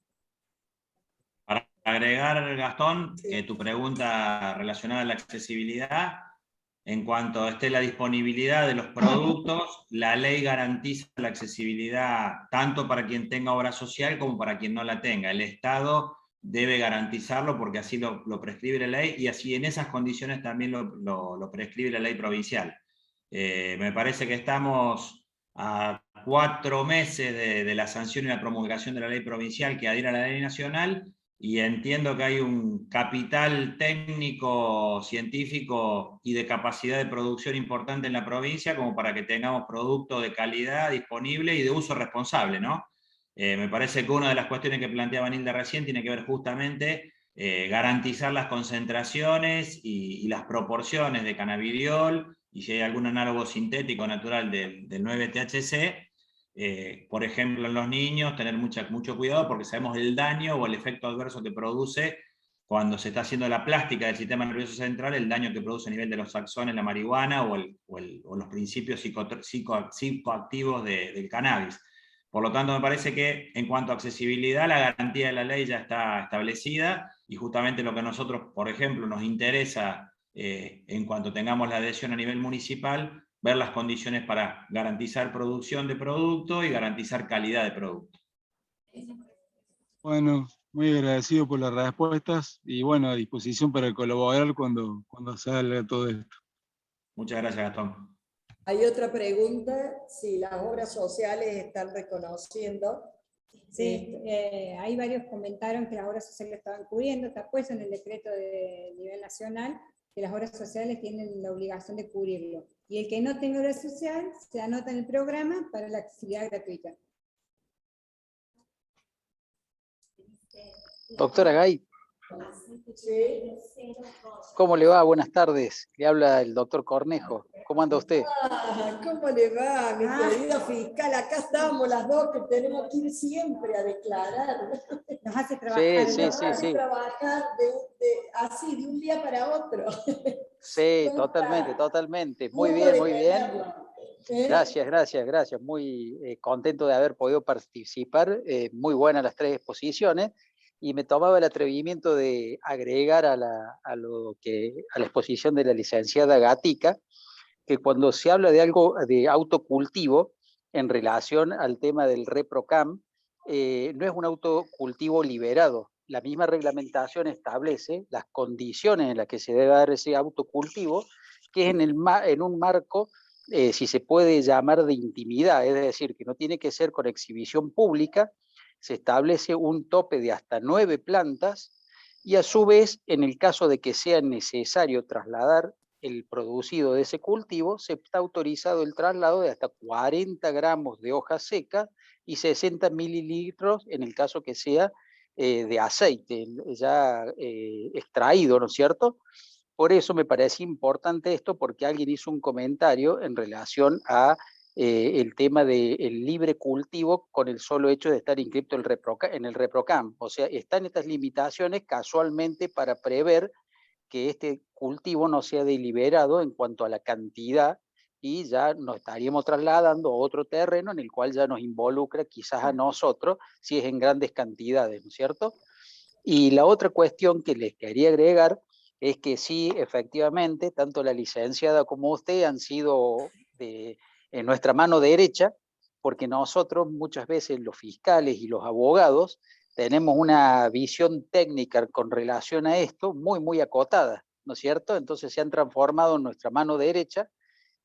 Para agregar, Gastón, tu pregunta relacionada a la accesibilidad, en cuanto esté la disponibilidad de los productos, la ley garantiza la accesibilidad tanto para quien tenga obra social como para quien no la tenga. El Estado debe garantizarlo porque así lo prescribe la ley, y así en esas condiciones también lo prescribe la ley provincial. Me parece que estamos a 4 meses de la sanción y la promulgación de la ley provincial que adhiere a la ley nacional, y entiendo que hay un capital técnico, científico y de capacidad de producción importante en la provincia como para que tengamos productos de calidad disponible y de uso responsable, ¿no? Me parece que una de las cuestiones que planteaba Nilda recién tiene que ver justamente garantizar las concentraciones y las proporciones de cannabidiol, y si hay algún análogo sintético natural del 9-THC, por ejemplo en los niños, tener mucho cuidado porque sabemos el daño o el efecto adverso que produce cuando se está haciendo la plástica del sistema nervioso central, el daño que produce a nivel de los axones, la marihuana o los principios psicoactivos del cannabis. Por lo tanto, me parece que en cuanto a accesibilidad, la garantía de la ley ya está establecida, y justamente lo que a nosotros, por ejemplo, nos interesa en cuanto tengamos la adhesión a nivel municipal, ver las condiciones para garantizar producción de producto y garantizar calidad de producto. Bueno, muy agradecido por las respuestas y bueno, a disposición para colaborar cuando salga todo esto. Muchas gracias, Gastón. Hay otra pregunta, si las obras sociales están reconociendo. Sí, hay varios comentaron que las obras sociales estaban cubriendo, está puesto en el decreto de nivel nacional que las obras sociales tienen la obligación de cubrirlo. Y el que no tenga obra social se anota en el programa para la accesibilidad gratuita. Doctora Gay, ¿cómo le va? Buenas tardes. Le habla el doctor Cornejo. ¿Cómo anda usted? ¿Cómo le va, mi querido fiscal? Acá estamos las dos que tenemos que ir siempre a declarar. Nos hace trabajar. Sí. Trabajar así, de un día para otro. Sí, totalmente. Muy bien. Gracias. Muy contento de haber podido participar. Muy buenas las 3 exposiciones. Y me tomaba el atrevimiento de agregar a la exposición de la licenciada Gatica, que cuando se habla de algo de autocultivo en relación al tema del ReproCam, no es un autocultivo liberado. La misma reglamentación establece las condiciones en las que se debe dar ese autocultivo, que es en un marco, si se puede llamar, de intimidad, es decir, que no tiene que ser con exhibición pública. Se establece un tope de hasta 9 plantas y a su vez, en el caso de que sea necesario trasladar el producido de ese cultivo, se está autorizado el traslado de hasta 40 gramos de hoja seca y 60 mililitros en el caso que sea de aceite ya extraído, ¿no es cierto? Por eso me parece importante esto, porque alguien hizo un comentario en relación a el tema del libre cultivo con el solo hecho de estar inscrito en el ReproCam. O sea, están estas limitaciones casualmente para prever que este cultivo no sea deliberado en cuanto a la cantidad, y ya nos estaríamos trasladando a otro terreno en el cual ya nos involucra quizás a nosotros si es en grandes cantidades, ¿no es cierto? Y la otra cuestión que les quería agregar es que sí, efectivamente, tanto la licenciada como usted han sido en nuestra mano derecha, porque nosotros muchas veces los fiscales y los abogados tenemos una visión técnica con relación a esto muy acotada, ¿no es cierto? Entonces se han transformado en nuestra mano derecha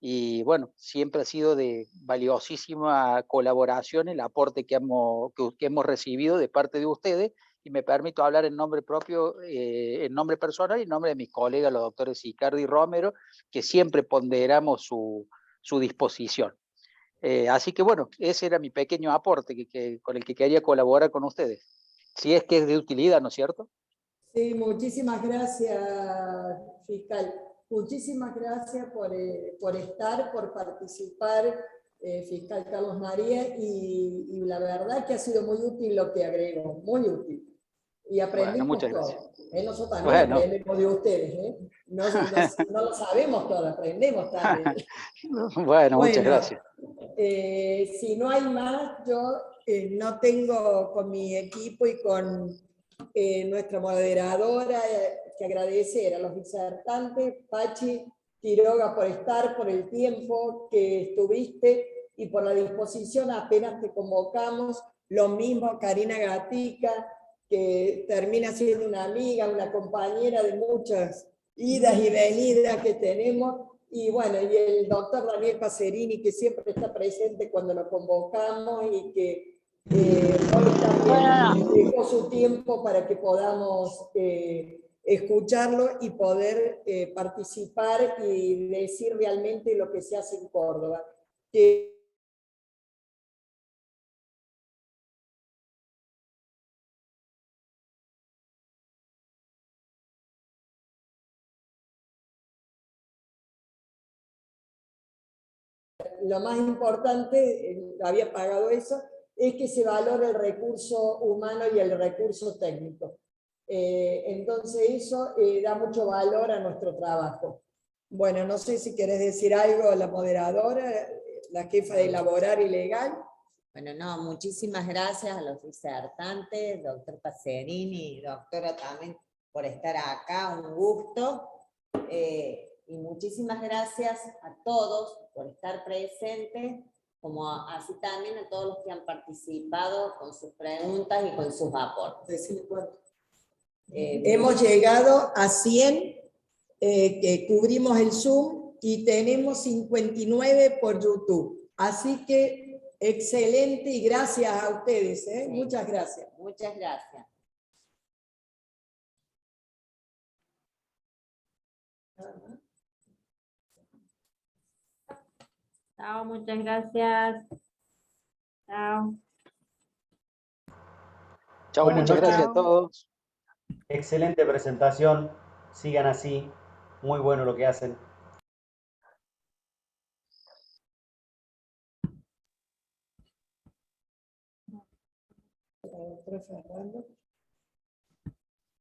y bueno, siempre ha sido de valiosísima colaboración el aporte que hemos recibido de parte de ustedes, y me permito hablar en nombre propio, en nombre personal y en nombre de mis colegas, los doctores Sicardi y Romero, que siempre ponderamos su disposición. Así que bueno, ese era mi pequeño aporte con el que quería colaborar con ustedes. Si es que es de utilidad, ¿no es cierto? Sí, muchísimas gracias, fiscal. Muchísimas gracias por estar, por participar, fiscal Carlos María, y la verdad que ha sido muy útil lo que agregó, muy útil. Y aprendimos muchas gracias. todo. Nosotros también aprendemos de ustedes. No lo sabemos todo, aprendemos también. Bueno, muchas gracias. Si no hay más, yo no tengo con mi equipo y con nuestra moderadora que agradecer a los disertantes, Pachi, Quiroga, por estar, por el tiempo que estuviste y por la disposición apenas te convocamos. Lo mismo Karina Gatica, que termina siendo una amiga, una compañera de muchas idas y venidas que tenemos. Y bueno, y el doctor Daniel Pacerini, que siempre está presente cuando lo convocamos y que hoy también dejó su tiempo para que podamos escucharlo y poder participar y decir realmente lo que se hace en Córdoba. lo más importante, había pagado eso, es que se valore el recurso humano y el recurso técnico. Entonces eso da mucho valor a nuestro trabajo. Bueno, no sé si querés decir algo, la moderadora, la jefa de Elaborar y Legal. Bueno, no, muchísimas gracias a los disertantes, doctor Pacerini y doctora también por estar acá, un gusto. Y muchísimas gracias a todos por estar presentes, como así también a todos los que han participado con sus preguntas y con sus aportes. Hemos llegado a 100, que cubrimos el Zoom, y tenemos 59 por YouTube. Así que excelente y gracias a ustedes. Sí. Muchas gracias. Muchas gracias. Chao, muchas gracias. Chao. Chao, Buenas muchas noches. gracias a todos. Excelente presentación. Sigan así. Muy bueno lo que hacen. Fernando.